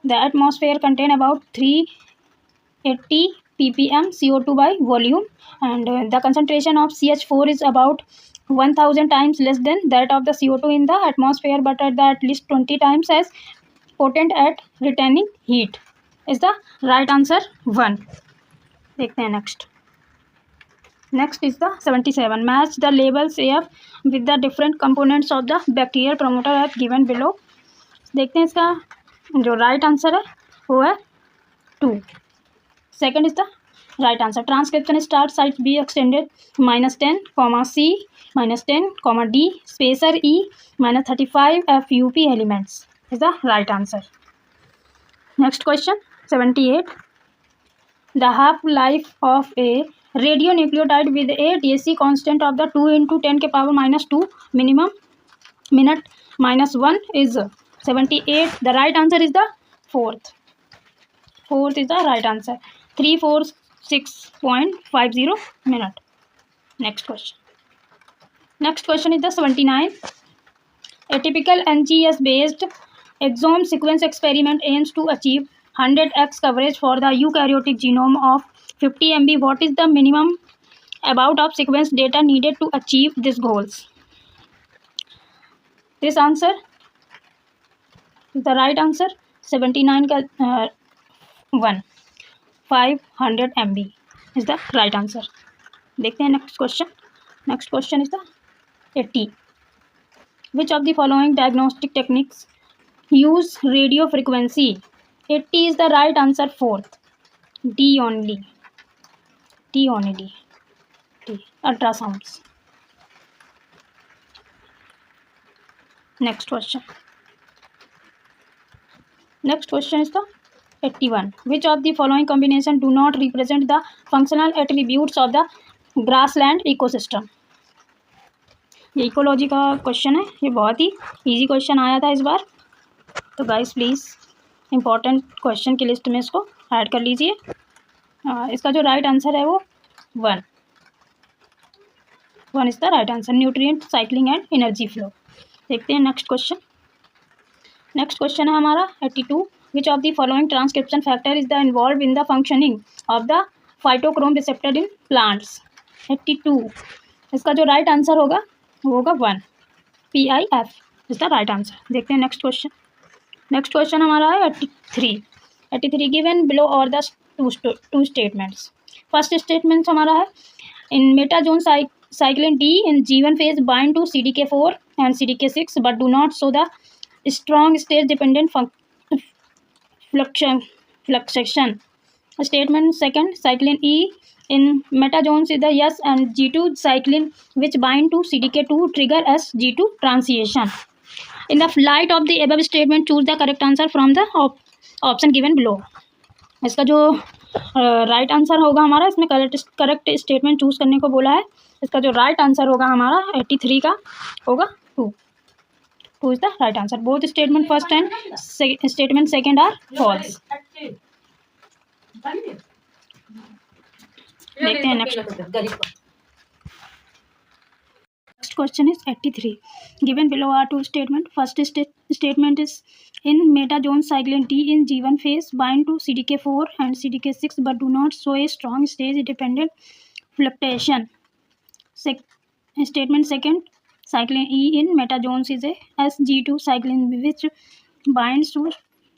The atmosphere contain about 380 ppm CO2 by volume, and the concentration of CH4 is about 1000 times less than that of the CO2 in the atmosphere, but at least 20 times as potent at retaining heat. Is the right answer 1. देखते हैं next. Next is the 77. Match the labels AF with the different components of the bacterial promoter as given below. देखते हैं इसका जो right answer है वो है 2. Second is the right answer. Transcription start site be extended -10, C -10, D spacer E -35 FUP elements is the right answer. Next question 78. The half life of A radionucleotide with a DSC constant of the 2 × 10⁻² minimum minute -1 is 78. The right answer is the fourth is the right answer. 346.50 minute. Next question is the 79. A typical NGS based exome sequence experiment aims to achieve 100x coverage for the eukaryotic genome of 50 MB. What is the minimum amount of sequence data needed to achieve these goals? This answer is the right answer. 79 का 500 MB is the right answer. देखते हैं next question. Next question is the 80. Which of the following diagnostic techniques use radio frequency? 80 is the right answer. Fourth. D only. Ultrasounds. Next question is the 81. Which of the following combination do not represent the functional attributes of the grassland ecosystem? ये ecology का question है. ये बहुत ही easy question आया था इस बार. तो guys please important question की लिस्ट में इसको ऐड कर लीजिए. इसका जो राइट आंसर है वो 1 is the right answer. Nutrient cycling and energy flow. देखते हैं नेक्स्ट क्वेश्चन है हमारा 82. विच of the following transcription factor is the involve in the functioning of the phytochrome receptor in plants? 82. इसका जो राइट आंसर होगा वो होगा 1. PIF is the right answer. देखते हैं नेक्स्ट क्वेश्चन हमारा है 83. गिवन बिलो और the two statements. First statement हमारा है इन मेटाजोन cyclin D in G1 phase bind to CDK4 and CDK6 but do not show the strong stage dependent fluctuation. Statement second, cyclin E In metazones is the S and G2 cyclin which bind to CDK2 trigger S-G2 transition. In the light of the above statement, choose the correct answer from the option given below. इसका जो right answer होगा हमारा, इसमें correct statement choose करने को बोला है. इसका जो राइट आंसर होगा हमारा 83 का होगा 2. 2 is the right answer. Both statement first and statement second are false. देखते हैं next. Next question is 83. Given below are two statements. First statement is in metazones cyclin D in G1 phase bind to CDK4 and CDK6 but do not show a strong stage dependent fluctuation. Statement second, cyclin E in metazones is a SG2 cyclin which binds to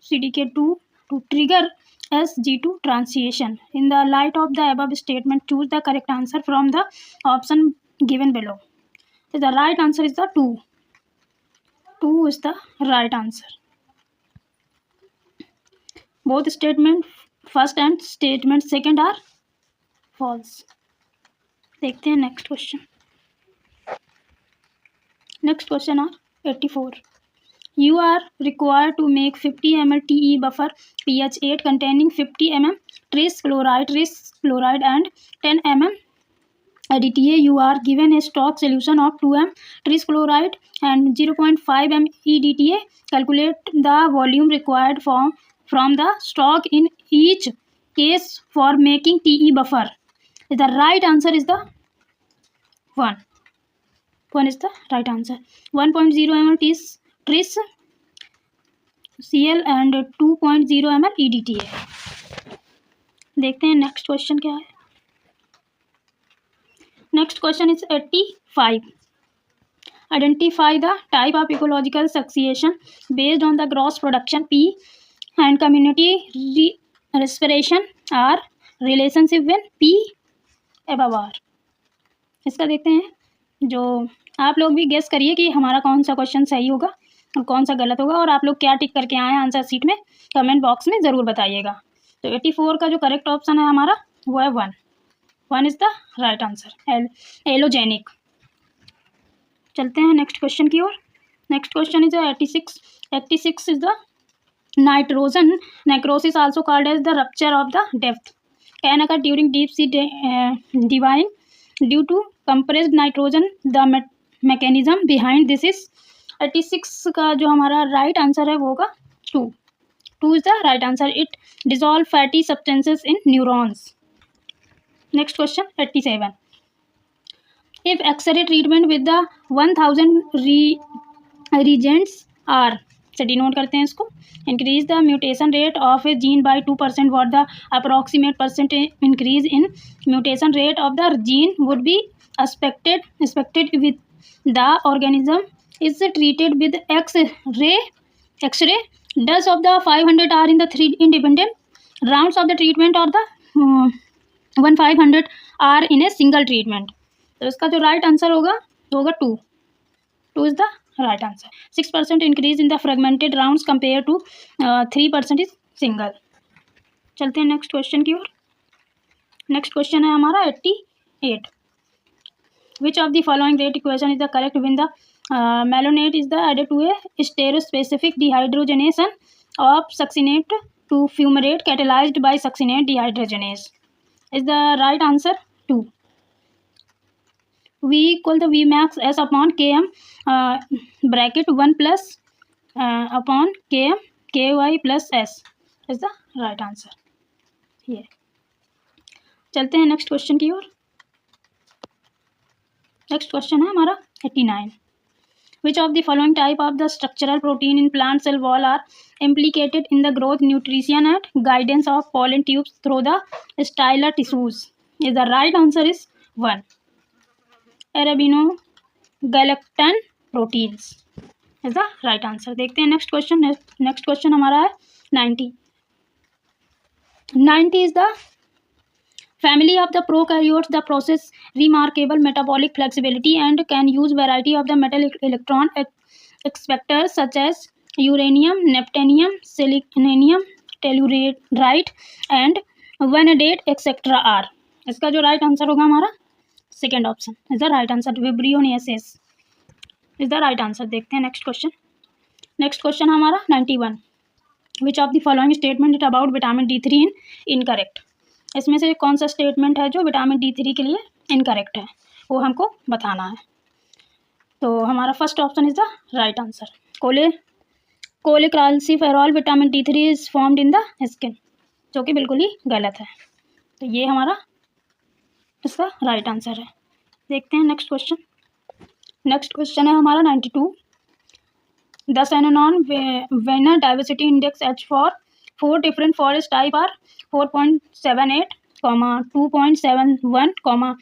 CDK2 to trigger SG2 transition. In the light of the above statement, choose the correct answer from the option given below. The right answer is the 2. 2 is the right answer. Both statement first and statement second are false. देखते हैं next question. Next question are 84. You are required to make 50 ml TE buffer pH 8 containing 50 mm trace chloride and 10 mm EDTA. You are given a stock solution of 2 m trace chloride and 0.5 m EDTA. Calculate the volume required from the stock in each case for making TE buffer. The right answer is the 1. 1 is the right answer. 1.0 ml trace CL and 2.0 ml EDTA. देखते हैं next question क्या है. Next question is 85. Identify the type of ecological succession based on the gross production P and community respiration R relationship when P above R. इसका देखते हैं. जो आप लोग भी गेस करिए कि हमारा कौन सा क्वेश्चन सही होगा और कौन सा गलत होगा और आप लोग क्या टिक करके आए आंसर शीट में कमेंट बॉक्स में ज़रूर बताइएगा. तो 84 का जो करेक्ट ऑप्शन है हमारा वो है 1. 1 is the right answer. Allogenic. चलते हैं नेक्स्ट क्वेश्चन की ओर. Next question is 86. 86 is the nitrogen narcosis also called as the rapture of the depth can occur during deep sea diving due to compressed nitrogen. The mechanism behind this is. 86 का जो हमारा right answer है वो होगा 2. 2 is the right answer. It dissolve fatty substances in neurons. Next question 87. If X-ray treatment with the 1000 reagents are, से denote करते हैं इसको, increase the mutation rate of a gene by 2%, what the approximate percent increase in mutation rate of the gene would be expected with the organism is treated with X-ray. Does of the 500 are in the 3 independent rounds of the treatment or the 1500 are in a single treatment. तो इसका जो right answer होगा वो होगा 2. 2 is the right answer. 6% increase in the fragmented rounds compare to 3% is single. चलते हैं next question की ओर. नेक्स्ट क्वेश्चन है हमारा 88. Which of the following rate equation is the correct when the malonate is the added to a stereospecific dehydrogenation of succinate to fumarate catalysed by succinate dehydrogenase. Is the right answer 2. V equal the V max S upon Km bracket 1 plus upon Km Ky plus S is the right answer. ये चलते हैं next question की ओर. Next question है हमारा 89. Which of the following type of the structural protein in plant cell wall are implicated in the growth, nutrition and guidance of pollen tubes through the styler tissues? Is the right answer is 1. Arabinogalactan proteins is the right answer. देखते हैं next question. Next question हमारा है 90. 90 is the family of the prokaryotes. The process remarkable metabolic flexibility and can use variety of the metal electron expectors such as uranium, neptunium, selenium, telluride and vanadate etc. are. इसका जो right answer होगा हमारा second option is the right answer, vibrioniasis is the right answer. देखते हैं next question. Next question हमारा 91, which of the following statement it about vitamin D3 in incorrect. इसमें से कौन सा स्टेटमेंट है जो विटामिन D3 के लिए इनकरेक्ट है, वो हमको बताना है। तो हमारा first option is the right answer, cholecalciferol vitamin D3 is formed in the skin, जो कि बिल्कुल ही गलत है। तो ये हमारा इसका राइट आंसर है। देखते हैं नेक्स्ट क्वेश्चन। नेक्स्ट क्वेश्चन है हमारा 92, the Shannon Weiner diversity index H for 4 different forest type are 4.78, 2.71,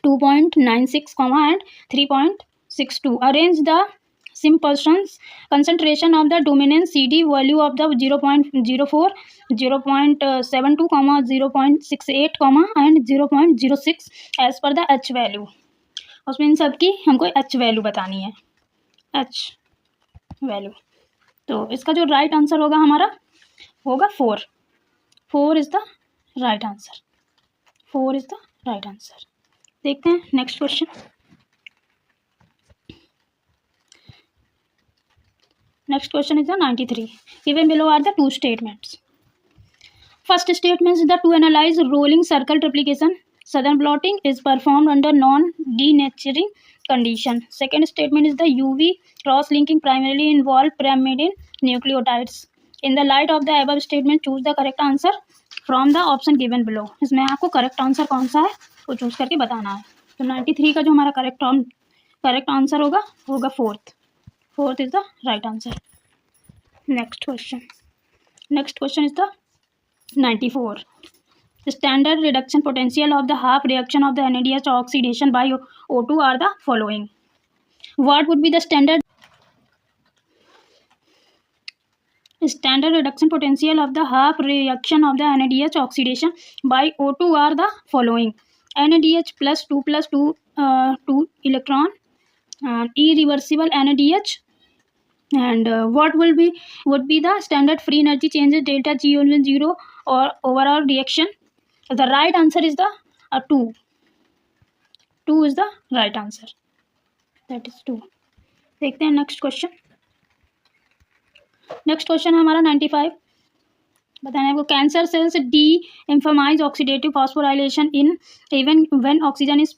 2.96, and 3.62. Arrange the Simpson's concentration of the dominant CD value of the 0.04, 0.72, 0.68, and 0.06 as per the H value। उसमें इन सब की हमको H value बतानी है, H value. तो इसका जो right answer होगा हमारा होगा 4। 4 is the right answer, 4 is the right answer. देखते हैं next question. Next question is the 93, given below are the 2 statements. First statement is the to analyse rolling circle triplication southern blotting is performed under non-denaturing condition. Second statement is the UV cross-linking primarily involve pyrimidine nucleotides. In the light of the above statement, choose the correct answer from the option given below. इसमें आपको correct answer कौन सा है वो choose करके बताना है। तो 93 का जो हमारा करेक्ट आंसर होगा वो होगा 4th is the right answer. Next question is the 94, standard reduction potential of the half reaction of the NADH oxidation by O2 are the following. What would be the standard reduction potential of the half reaction of the NADH oxidation by O2 are the following. NADH plus 2 electron, irreversible NADH, and what would be the standard free energy changes delta G on 0 or overall reaction. The right answer is the 2. 2 is the right answer. That is 2. देखते हैं next question. Next question है हमारा 95, बताना है वो cancer cells deemphasize oxidative phosphorylation in even when oxygen is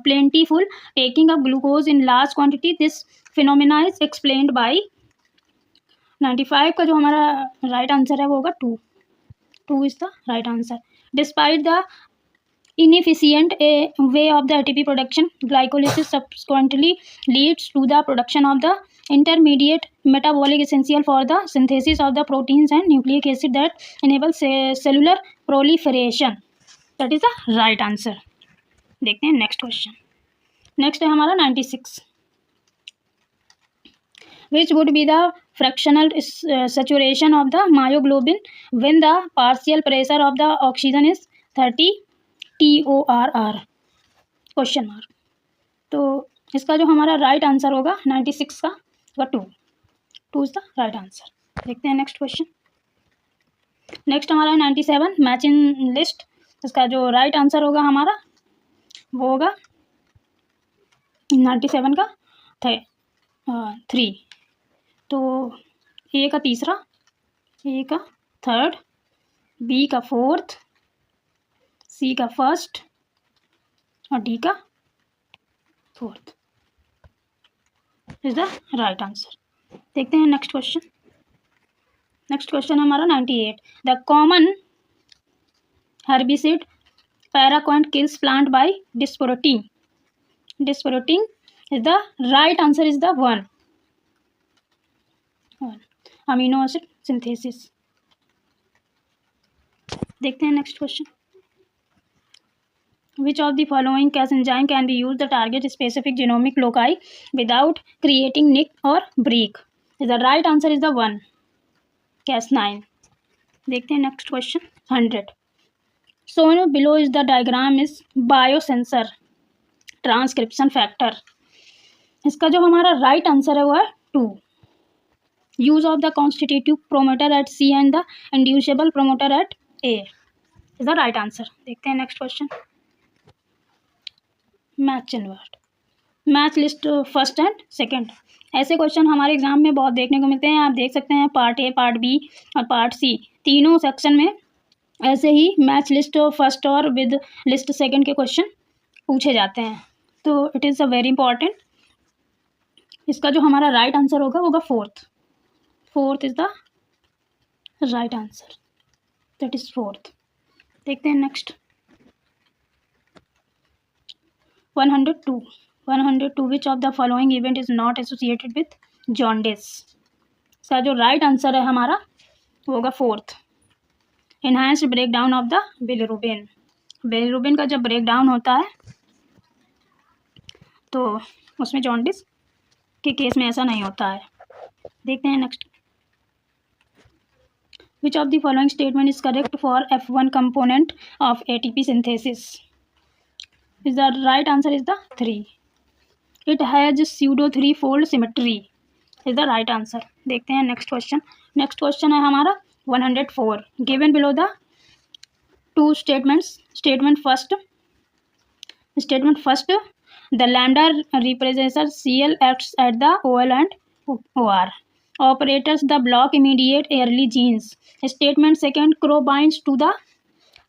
plentiful taking up glucose in large quantity. This phenomena is explained by 95 का जो हमारा राइट आंसर है वो होगा 2. 2 is the right answer. Despite the inefficient way of the ATP production, glycolysis subsequently leads to the production of the intermediate metabolic essential for the synthesis of the proteins and nucleic acid that enable cellular proliferation. That is the right answer. देखते हैं next question. Next है हमारा 96, which would be the fractional saturation of the myoglobin when the partial pressure of the oxygen is 30 torr question mark। तो इसका जो हमारा right answer होगा 96 का 2 इज द राइट आंसर। देखते हैं नेक्स्ट क्वेश्चन। नेक्स्ट हमारा 97 मैचिंग लिस्ट, इसका जो राइट आंसर होगा हमारा वो होगा 97 का 3। तो ए का तीसरा, ए का थर्ड, बी का फोर्थ, सी का फर्स्ट और डी का fourth is the right answer. देखते हैं नेक्स्ट क्वेश्चन। नेक्स्ट क्वेश्चन हमारा 98, the common herbicide paraquat kills plant by disrupting is the right answer is the 1 amino acid synthesis. देखते हैं next question. Which of the following Cas enzyme can be used to target specific genomic loci without creating nick or break? The right answer is the 1 Cas9। देखते हैं next question 100। So below is the diagram is biosensor transcription factor। इसका जो हमारा right answer है वो है 2। Use of the constitutive promoter at C and the inducible promoter at A। Is the right answer. देखते हैं next question. Match invert, match list first and second. ऐसे question हमारे एग्जाम में बहुत देखने को मिलते हैं। आप देख सकते हैं पार्ट ए, पार्ट बी और पार्ट सी, तीनों सेक्शन में ऐसे ही मैच लिस्ट फर्स्ट और विद लिस्ट सेकंड के क्वेश्चन पूछे जाते हैं। तो it is a very important. इसका जो हमारा राइट आंसर होगा fourth is the right answer, that is fourth. देखते हैं next 102 which of the following event is not associated with jaundice. इसका जो राइट आंसर है हमारा वो होगा fourth, enhanced break down of the bilirubin. Bilirubin का जब ब्रेक डाउन होता है तो उसमें जॉन्डिस के केस में ऐसा नहीं होता है। देखते हैं next. Which of the following statement is correct for F1 component of ATP synthesis. Is the right answer is the 3, it has pseudo 3-fold symmetry is the right answer. देखते हैं नेक्स्ट क्वेश्चन। नेक्स्ट क्वेश्चन है हमारा 104। Given below the two statements. Statement first the lambda represents CL acts at the OL and OR, operators the block immediate early genes. Statement second, crow binds to the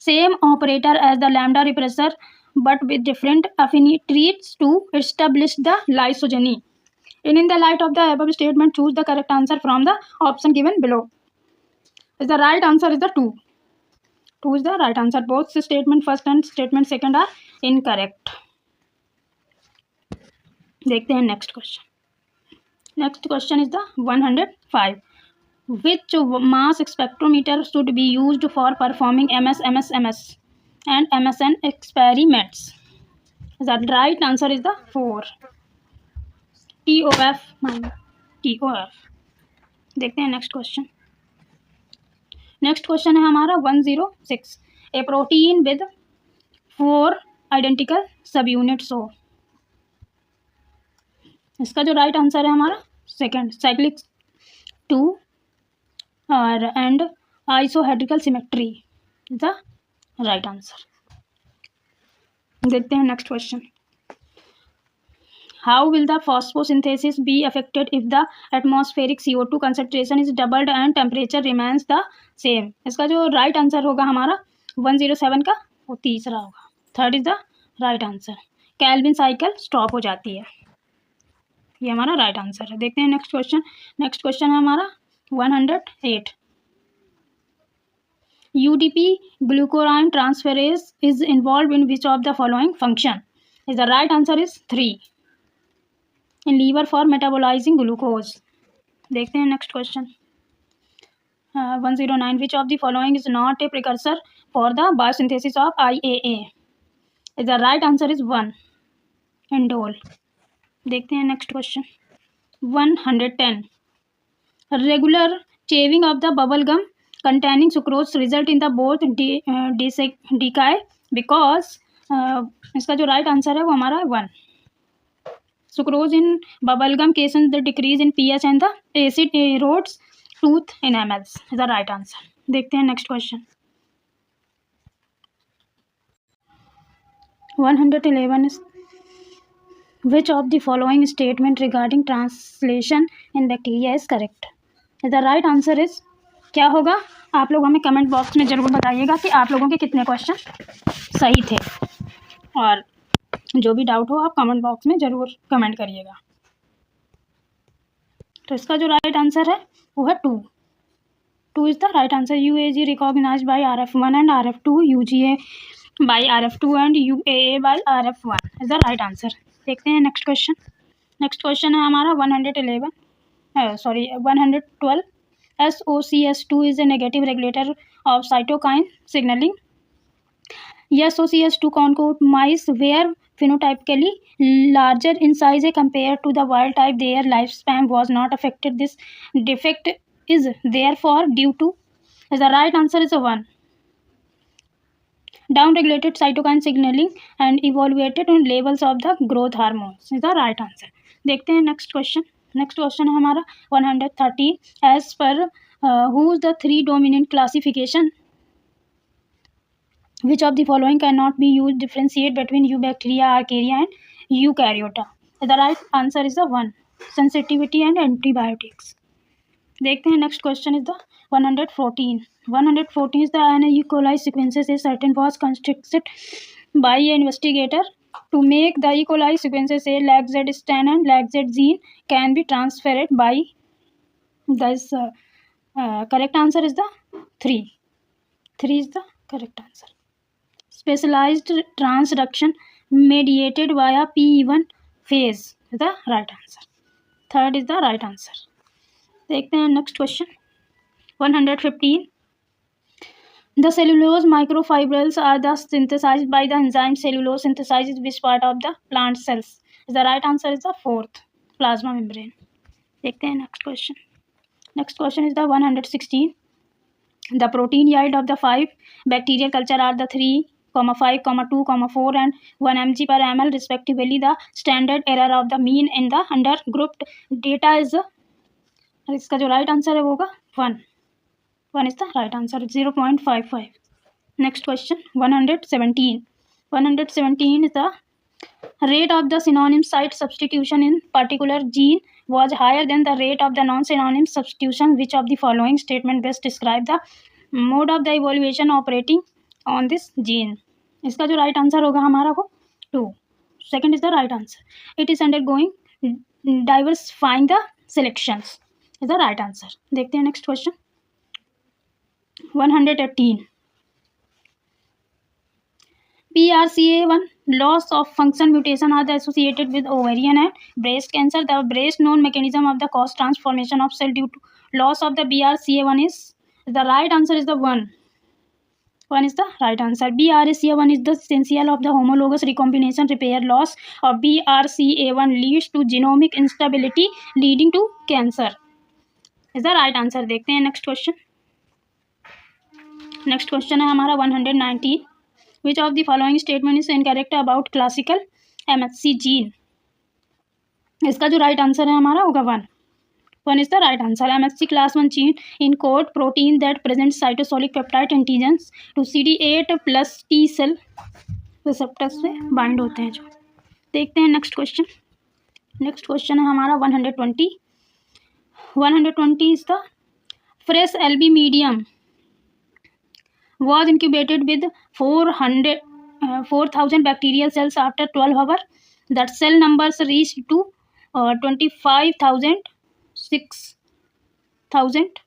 same operator as the lambda repressor but with different affinities to establish the lysogeny. In the light of the above statement, choose the correct answer from the option given below. Is the right answer is the 2. 2 is the right answer. Both statement first and statement second are incorrect. देखते हैं next question. Next question is the 105। Which mass spectrometer should be used for performing MS and MSN experiments. The right answer is the 4, TOF। देखते हैं next question. Next question है हमारा 106। ए protein with 4 identical सब units हो। इसका जो right answer है हमारा सेकंड, साइक्लिक 2 और एंड आइसोहेड्रिकल सिमेट्री द राइट आंसर। देखते हैं next question. How will the photosynthesis be affected if the atmospheric CO2 concentration is doubled and temperature remains the same. इसका जो राइट आंसर होगा हमारा 107 का वो तीसरा होगा, third is the right answer. Calvin cycle stop हो जाती है, ये हमारा राइट आंसर है। देखते हैं नेक्स्ट क्वेश्चन। नेक्स्ट क्वेश्चन है हमारा 108। UDP glucuronyl transferase is involve in which of the following function. Is the right answer is 3, in liver for metabolising glucose. देखते हैं next question 109। Which of the following is not a precursor for the biosynthesis of IAA। Is the right answer is 1, indole. देखते हैं next question 110। Regular chewing of the bubble gum containing sucrose result in the both decay because. इसका जो right answer है वो हमारा 1। Sucrose इन bubble gum केसन the decrease in pH and the acid erodes tooth enamels is the right answer. देखते हैं next question 111 is which of the following statement regarding translation in bacteria is correct। the right answer is क्या होगा, आप लोग हमें comment box में ज़रूर बताइएगा कि आप लोगों के कितने क्वेश्चन सही थे, और जो भी डाउट हो आप कमेंट बॉक्स में ज़रूर कमेंट करिएगा। तो इसका जो राइट आंसर है वो है 2 is the right answer. UAG recognised by RF1 and RF2, UGA by RF2 and UAA by RF1 is the right answer. देखते हैं नेक्स्ट क्वेश्चन। नेक्स्ट क्वेश्चन है हमारा 112। SOCS2 is a negative regulator of cytokine signalling. SOCS2 concomice where phenotypically larger in size compared to the wild type, their lifespan was not affected. This defect is therefore due to, the right answer is 1, down-regulated cytokine signaling and evaluated on levels of the growth hormones is the right answer। देखते हैं next question. Next question है हमारा 113। As per who is the 3 dominant classification। Which of the following cannot be used differentiate between eubacteria, archaea and eukaryota? The right answer is the 1, sensitivity and antibiotics. देखते हैं next question is the 114. 114 is the E. coli sequences a certain was constructed by an investigator to make the E. coli sequences a LAGZ stain and LAGZ gene can be transferred by this correct answer is the 3. 3 is the correct answer. Specialized transduction mediated via P1 phase is the right answer. Third is the right answer. देखते हैं next question 115. The cellulose microfibrils are thus synthesized by the enzyme cellulose synthesizes which part of the plant cells? The right answer is the 4th, plasma membrane. देखते हैं next question. Next question is the 116. The protein yield of the 5 bacterial culture are the 3, 5, 2, 4 and 1 mg per ml respectively. The standard error of the mean in the undergrouped data is इसका जो right answer है वो होगा 1. 1 is the right answer, 0.55. Next question 117. 117 is the rate of the synonym site substitution in particular gene was higher than the rate of the non-synonym substitution. Which of the following statement best describe the mode of the evaluation operating on this gene? इसका जो right answer होगा हमारा वो 2. Second is the right answer. It is undergoing diversifying the selections is the right answer. देखते हैं next question 118. BRCA1 loss of function mutation are associated with ovarian and breast cancer. The best known mechanism of the cause transformation of cell due to loss of the BRCA1 is the right answer is the 1. 1 is the right answer. BRCA1 is the essential of the homologous recombination repair. Loss of BRCA1 leads to genomic instability leading to cancer is the right answer. देखते हैं next question. Next question है हमारा 119. Which of the following statement is incorrect about classical MHC gene? इसका जो right answer है हमारा होगा 1. 1 is the right answer. MHC class 1 gene encode protein that present cytosolic peptide antigens to CD8 plus T cell receptors से बाइंड होते हैं जो. देखते हैं नेक्स्ट क्वेश्चन. नेक्स्ट क्वेश्चन है हमारा 120. 120 is the fresh LB medium was incubated with 4,000 bacterial cells. After 12 hours, that cell numbers reached to 25,000, 6,000.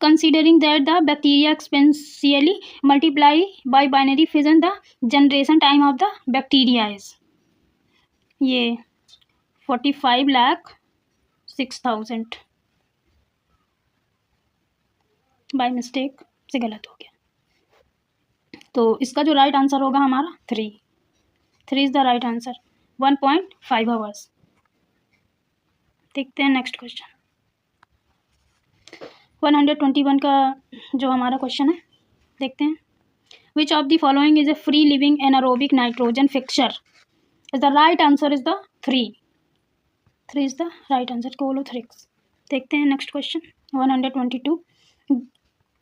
Considering that the bacteria exponentially multiply by binary fission, the generation time of the bacteria is ये 45,06,000. By mistake से गलत हो गया. तो इसका जो right answer होगा हमारा 3. 3 is the right answer. 1.5 hours. देखते हैं नेक्स्ट क्वेश्चन 121 का जो हमारा क्वेश्चन है. देखते हैं. Which of the following is a free living anaerobic nitrogen fixer? Is the right answer is the 3. 3 is the right answer. Calothrix. देखते हैं next question 122.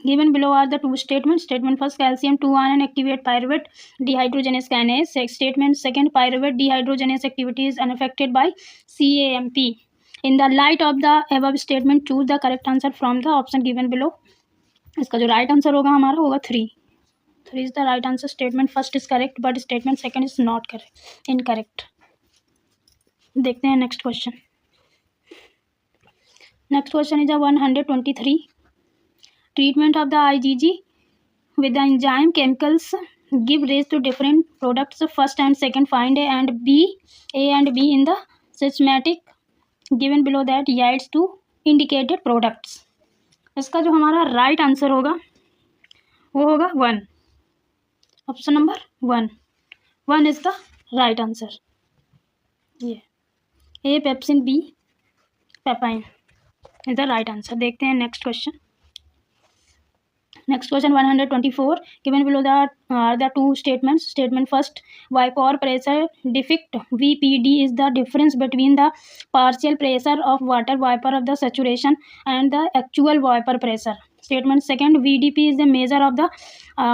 Given below are the two statements. Statement first, calcium 2 ion activate pyruvate dehydrogenase kinase. Statement second, pyruvate dehydrogenase activity is unaffected by CAMP. In the light of the above statement, choose the correct answer from the option given below. इसका जो right answer होगा हमारा होगा 3. 3 is the right answer. Statement first is correct, but statement second is not correct, incorrect. देखते हैं next question. Next question is a 123. Treatment of the IgG with the enzyme chemicals give rise to different products. First and second, find A and B in the systematic given below that yields to indicated products. इसका जो हमारा right answer होगा वो होगा 1. Option number 1. 1 is the right answer. ये A pepsin, B papain is the right answer. देखते हैं next question Next question 124. Given below are the two statements. Statement first, vapor pressure defect VPD is the difference between the partial pressure of water vapor of the saturation and the actual vapor pressure. Statement second, VDP is the measure of the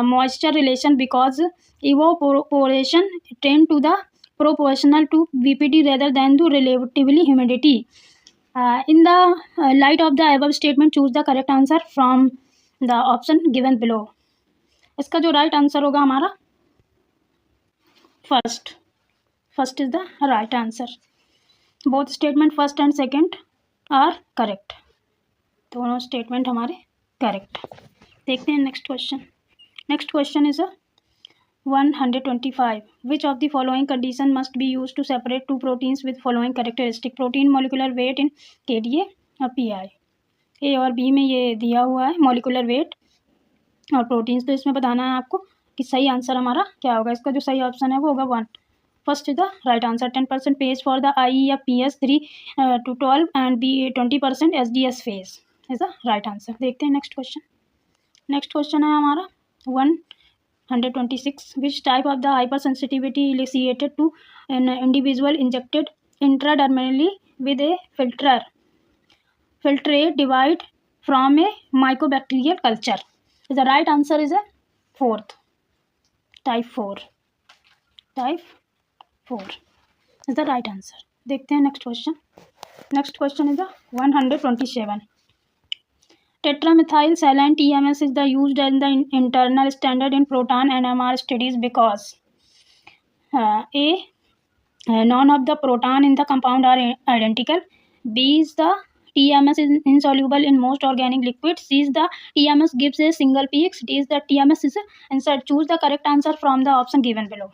moisture relation because evaporation tend to the proportional to VPD rather than to relatively humidity. In the light of the above statement, choose the correct answer from the option given below. इसका जो right answer होगा हमारा first is the right answer. Both statement first and second are correct. दोनों statement हमारे correct. देखते हैं next question. Next question is 125. Which of the following condition must be use to separate two proteins with following characteristic. Protein molecular weight in KDA और PI. A और B में ये दिया हुआ है मॉलिकुलर वेट और प्रोटीन्स. तो इसमें बताना है आपको कि सही आंसर हमारा क्या होगा. इसका जो सही ऑप्शन है वो होगा 1. First is the right answer. 10% PAGE for the IE या PS 3 to 12 and B 20% SDS PAGE is the right answer. देखते हैं नेक्स्ट क्वेश्चन. नेक्स्ट क्वेश्चन है हमारा 126. Which type of the hypersensitivity elicited to an individual injected intradermally with a filtrate divide from a mycobacterial culture. The right answer is a fourth. Type 4 is the right answer. देखते हैं next question. Next question is the 127. Tetramethyl saline TMS is the used in the internal standard in proton NMR studies because none of the proton in the compound are identical. B is the TMS is insoluble in most organic liquids. C is the TMS gives a single pH. D is the TMS is insert. Choose the correct answer from the option given below.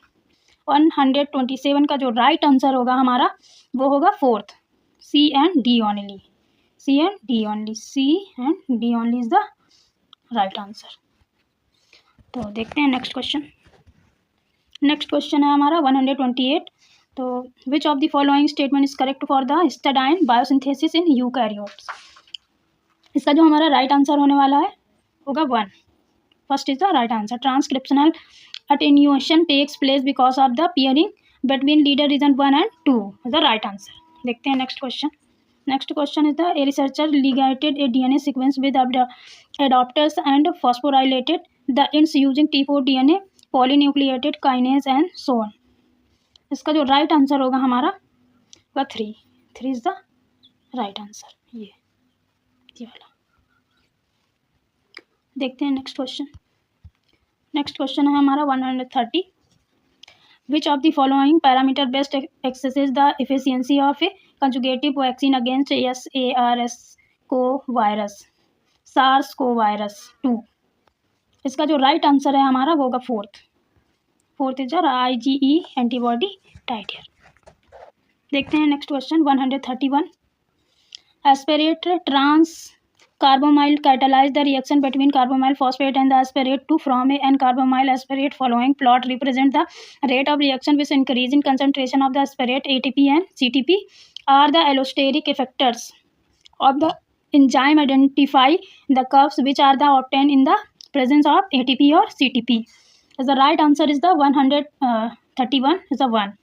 127 का जो right answer होगा हमारा वो होगा fourth. C and D only. C and D only is the right answer. तो देखते हैं next question. Next question है हमारा 128. तो which of the following statement is correct for the histidine biosynthesis in eukaryotes. इसका जो हमारा राइट आंसर होने वाला है होगा 1. First is the right answer. Transcriptional attenuation takes place because of the pairing between leader region 1 and 2 is the right answer. देखते हैं next question. Next question is the a researcher ligated a DNA sequence with adapters and phosphorylated the ends using T4 DNA polynucleated kinase and so on. इसका जो right answer होगा हमारा वह 3 is the right answer. ये वाला. देखते हैं next question. Next question है हमारा 130. Which of the following parameter best accesses the efficiency of a conjugative vaccine against SARS-CoV-2. इसका जो राइट आंसर है हमारा वो होगा fourth is IgE antibody titer. देखते हैं next question 131. Aspartate transcarbamoyl catalyze the reaction between carbamyl phosphate and the aspartate 2 from a N-carbamyl aspartate. Following plot represent the rate of reaction with increase in concentration of the aspartate. ATP and CTP are the allosteric effectors of the enzyme. Identify the curves which are the obtained in the presence of ATP or CTP. As the right answer is the 131 is the 1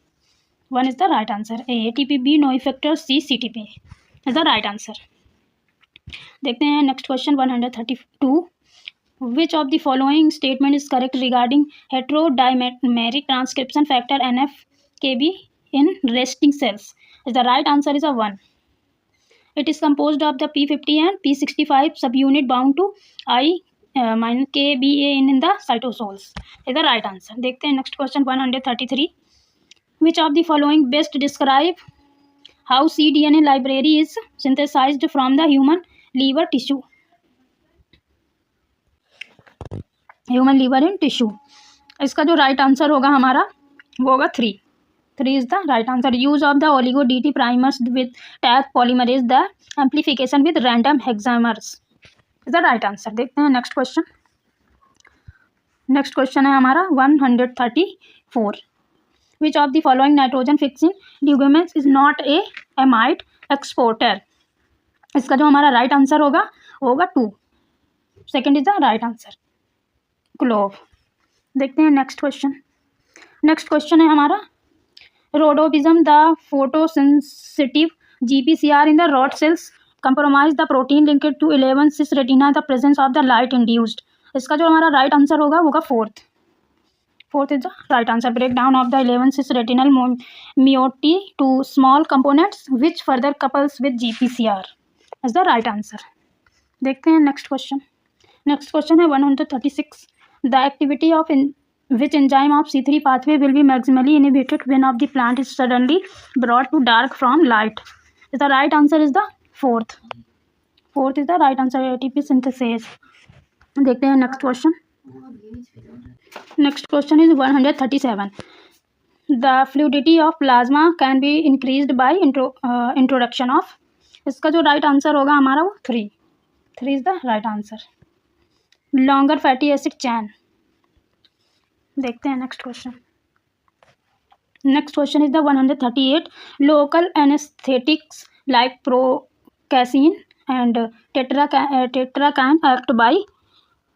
is the right answer. A ATP, B no effector, C CTP is the right answer. देखते हैं next question 132. Which of the following statement is correct regarding heterodimeric transcription factor NF-kB in resting cells. Is the right answer is a 1. It is composed of the P50 and P65 subunit bound to I-kBa in the cytosols. Is the right answer. देखते हैं next question 133. Which of the following best describe how cDNA library is synthesized from the human liver tissue? Human liver in tissue. इसका जो right answer होगा हमारा वो होगा 3 is the right answer. Use of the oligo DT primers with Taq polymerase, the amplification with random hexamers is the right answer. देखते हैं next question. Next question है हमारा 134. Which of the following nitrogen fixing ligaments is not a amide exporter? इसका जो हमारा right answer होगा वो होगा 2 second is the right answer, क्लोव। देखते हैं नेक्स्ट क्वेश्चन। नेक्स्ट क्वेश्चन है हमारा, rhodopsin the photosensitive GPCR in the rod cells compromise the protein linked to 11 cis retina the presence of the light induced। इसका जो हमारा राइट आंसर होगा वो fourth is the right answer. Break down of the 11 cis retinal moiety to small components which further couples with GPCR is the right answer. देखते हैं next question. Next question है 136, the activity of which enzyme of C3 pathway will be maximally inhibited when of the plant is suddenly brought to dark from light। The right answer is the fourth is the right answer, ATP synthesis। देखते हैं next question. Next question is 137, the fluidity of plasma can be increased by introduction of. इसका जो right answer होगा हमारा वो three is the right answer, longer fatty acid chain. देखते हैं next question. Next question is the 138, local anaesthetics like procaine and tetracaine act by.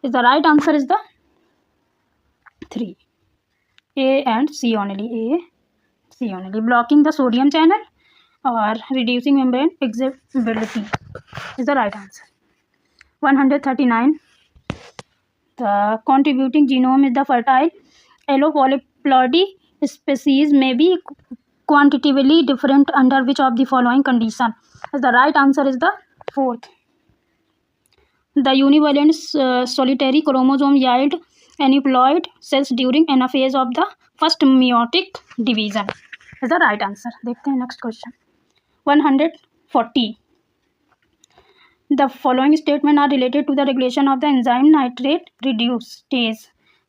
Is the right answer is the 3, A and C only, blocking the sodium channel or reducing membrane excitability is the right answer। 139, the contributing genome is the fertile allopolyploidy species may be quantitatively different under which of the following condition। the right answer is the fourth, the univalent solitary chromosome yield aneuploid cells during anaphase of the first meiotic division is the right answer। देखते हैं next question. 140, the following statement are related to the regulation of the enzyme nitrate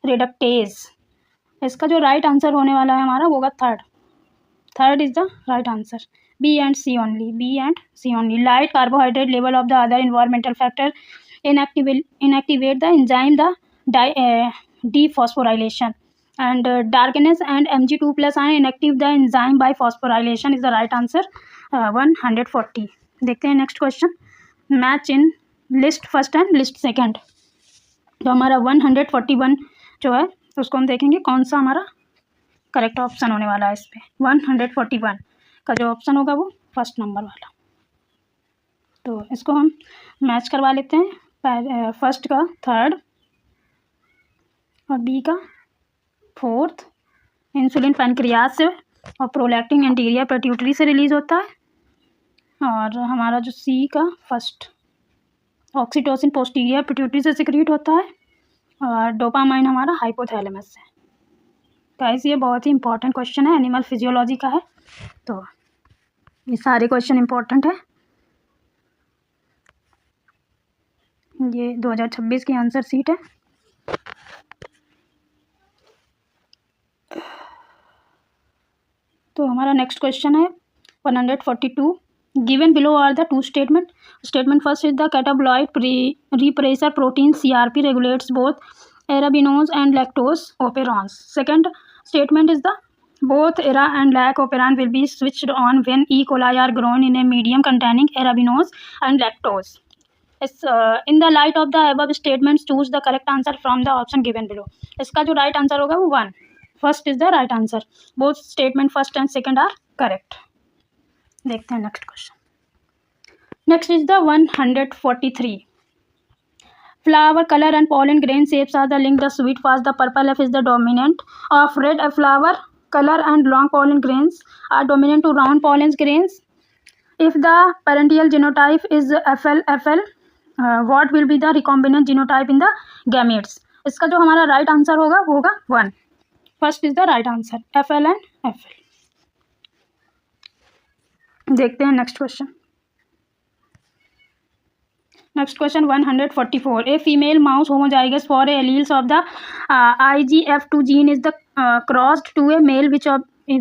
reductase। इसका जो right answer होने वाला है हमारा वो होगा third is the right answer, B and C only। Light carbohydrate level of the other environmental factor inactivate the enzyme the dephosphorylation and darkness and Mg2 plus ion inactive the enzyme by phosphorylation is the right answer, 140। देखते हैं next question. Match in list first and list second. जो हमारा 141 जो है उसको हम देखेंगे कौन सा हमारा करेक्ट ऑप्शन होने वाला है इस पर। 141 का जो ऑप्शन होगा वो फर्स्ट नंबर वाला, तो इसको हम मैच करवा लेते हैं। फर्स्ट का थर्ड और बी का फोर्थ। इंसुलिन पैनक्रियाज से और प्रोलैक्टिन एंटीरियर पिट्यूटरी से रिलीज होता है, और हमारा जो सी का फर्स्ट, ऑक्सीटोसिन पोस्टीरियर पिट्यूटरी से सिक्रीट होता है, और डोपामाइन हमारा हाइपोथैलेमस से। गाइस ये बहुत ही इंपॉर्टेंट क्वेश्चन है, एनिमल फिजियोलॉजी का है, तो ये सारे क्वेश्चन इंपॉर्टेंट है। ये 2026 की आंसर सीट है। तो हमारा नेक्स्ट क्वेश्चन है 142, given below are the two statement. Statement first is the catabolite repressor protein CRP regulates both arabinose and lactose operons। Second statement is the both ERA and lac operon will be switched on when E. coli are grown in a medium containing arabinose and lactose। In the light of the above statements choose the correct answer from the option given below। इसका जो right answer होगा वो 1, first is the right answer. Both statement first and second are correct. देखते हैं next question. Next is the 143, flower color and pollen grain shapes are the link the sweet fast the purple F is the dominant of red F flower color and long pollen grains are dominant to round pollen grains। if the parental genotype is FL what will be the recombinant genotype in the gametes। इसका जो हमारा right answer होगा वो होगा 1, first is the right answer, FL and FL। देखते हैं next question. Next question 144, a female mouse homozygous for alleles of the IGF2 gene is the crossed to a male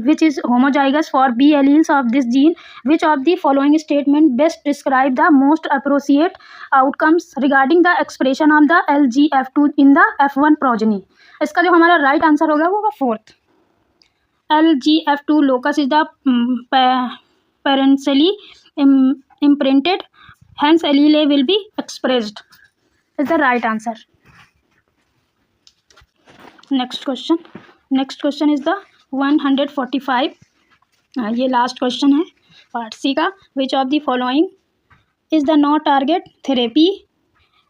which is homozygous for B alleles of this gene। which of the following statement best describe the most appropriate outcomes regarding the expression of the LGF2 in the F1 progeny। इसका जो हमारा right answer होगा वो fourth, LGF2 locus is the parentally imprinted hence allele will be expressed। Is the right answer. Next question is the 145। ये last question है part C का। Which of the following is the no target therapy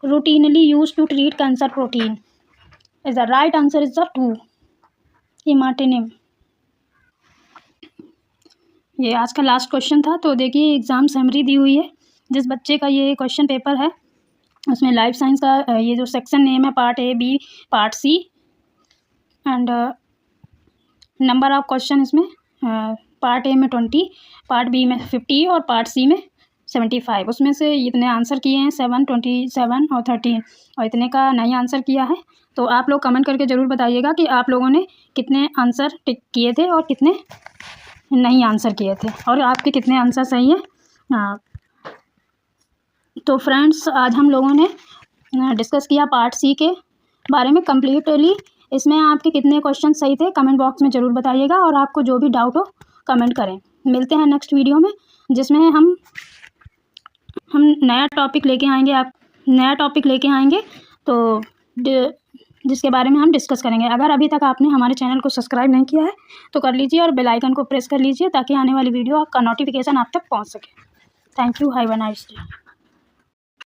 routinely used to treat cancer protein? Is the right answer is the 2, imatinib। ये आज का last question था। तो देखिए exam summary दी हुई है। जिस बच्चे का ये क्वेश्चन पेपर है उसमें लाइफ साइंस का ये जो सेक्शन नेम है part A, B, part C and number of question इसमें पार्ट ए में 20, पार्ट बी में 50 और पार्ट सी में 75। उसमें से इतने आंसर किए हैं 7, 27 और 13 और इतने का नहीं आंसर किया है। तो आप लोग कमेंट करके ज़रूर बताइएगा कि आप लोगों ने कितने आंसर टिक किए थे और कितने नहीं आंसर किए थे और आपके कितने आंसर सही हैं। हाँ, तो फ्रेंड्स आज हम लोगों ने डिस्कस किया पार्ट सी के बारे में कम्प्लीटली। इसमें आपके कितने क्वेश्चन सही थे कमेंट बॉक्स में ज़रूर बताइएगा और आपको जो भी डाउट हो कमेंट करें। मिलते हैं नेक्स्ट वीडियो में जिसमें हम नया टॉपिक लेके आएंगे तो जिसके बारे में हम डिस्कस करेंगे। अगर अभी तक आपने हमारे चैनल को सब्सक्राइब नहीं किया है तो कर लीजिए और बेल आइकन को प्रेस कर लीजिए ताकि आने वाली वीडियो का नोटिफिकेशन आप तक पहुंच सके। Thank you, have a nice day.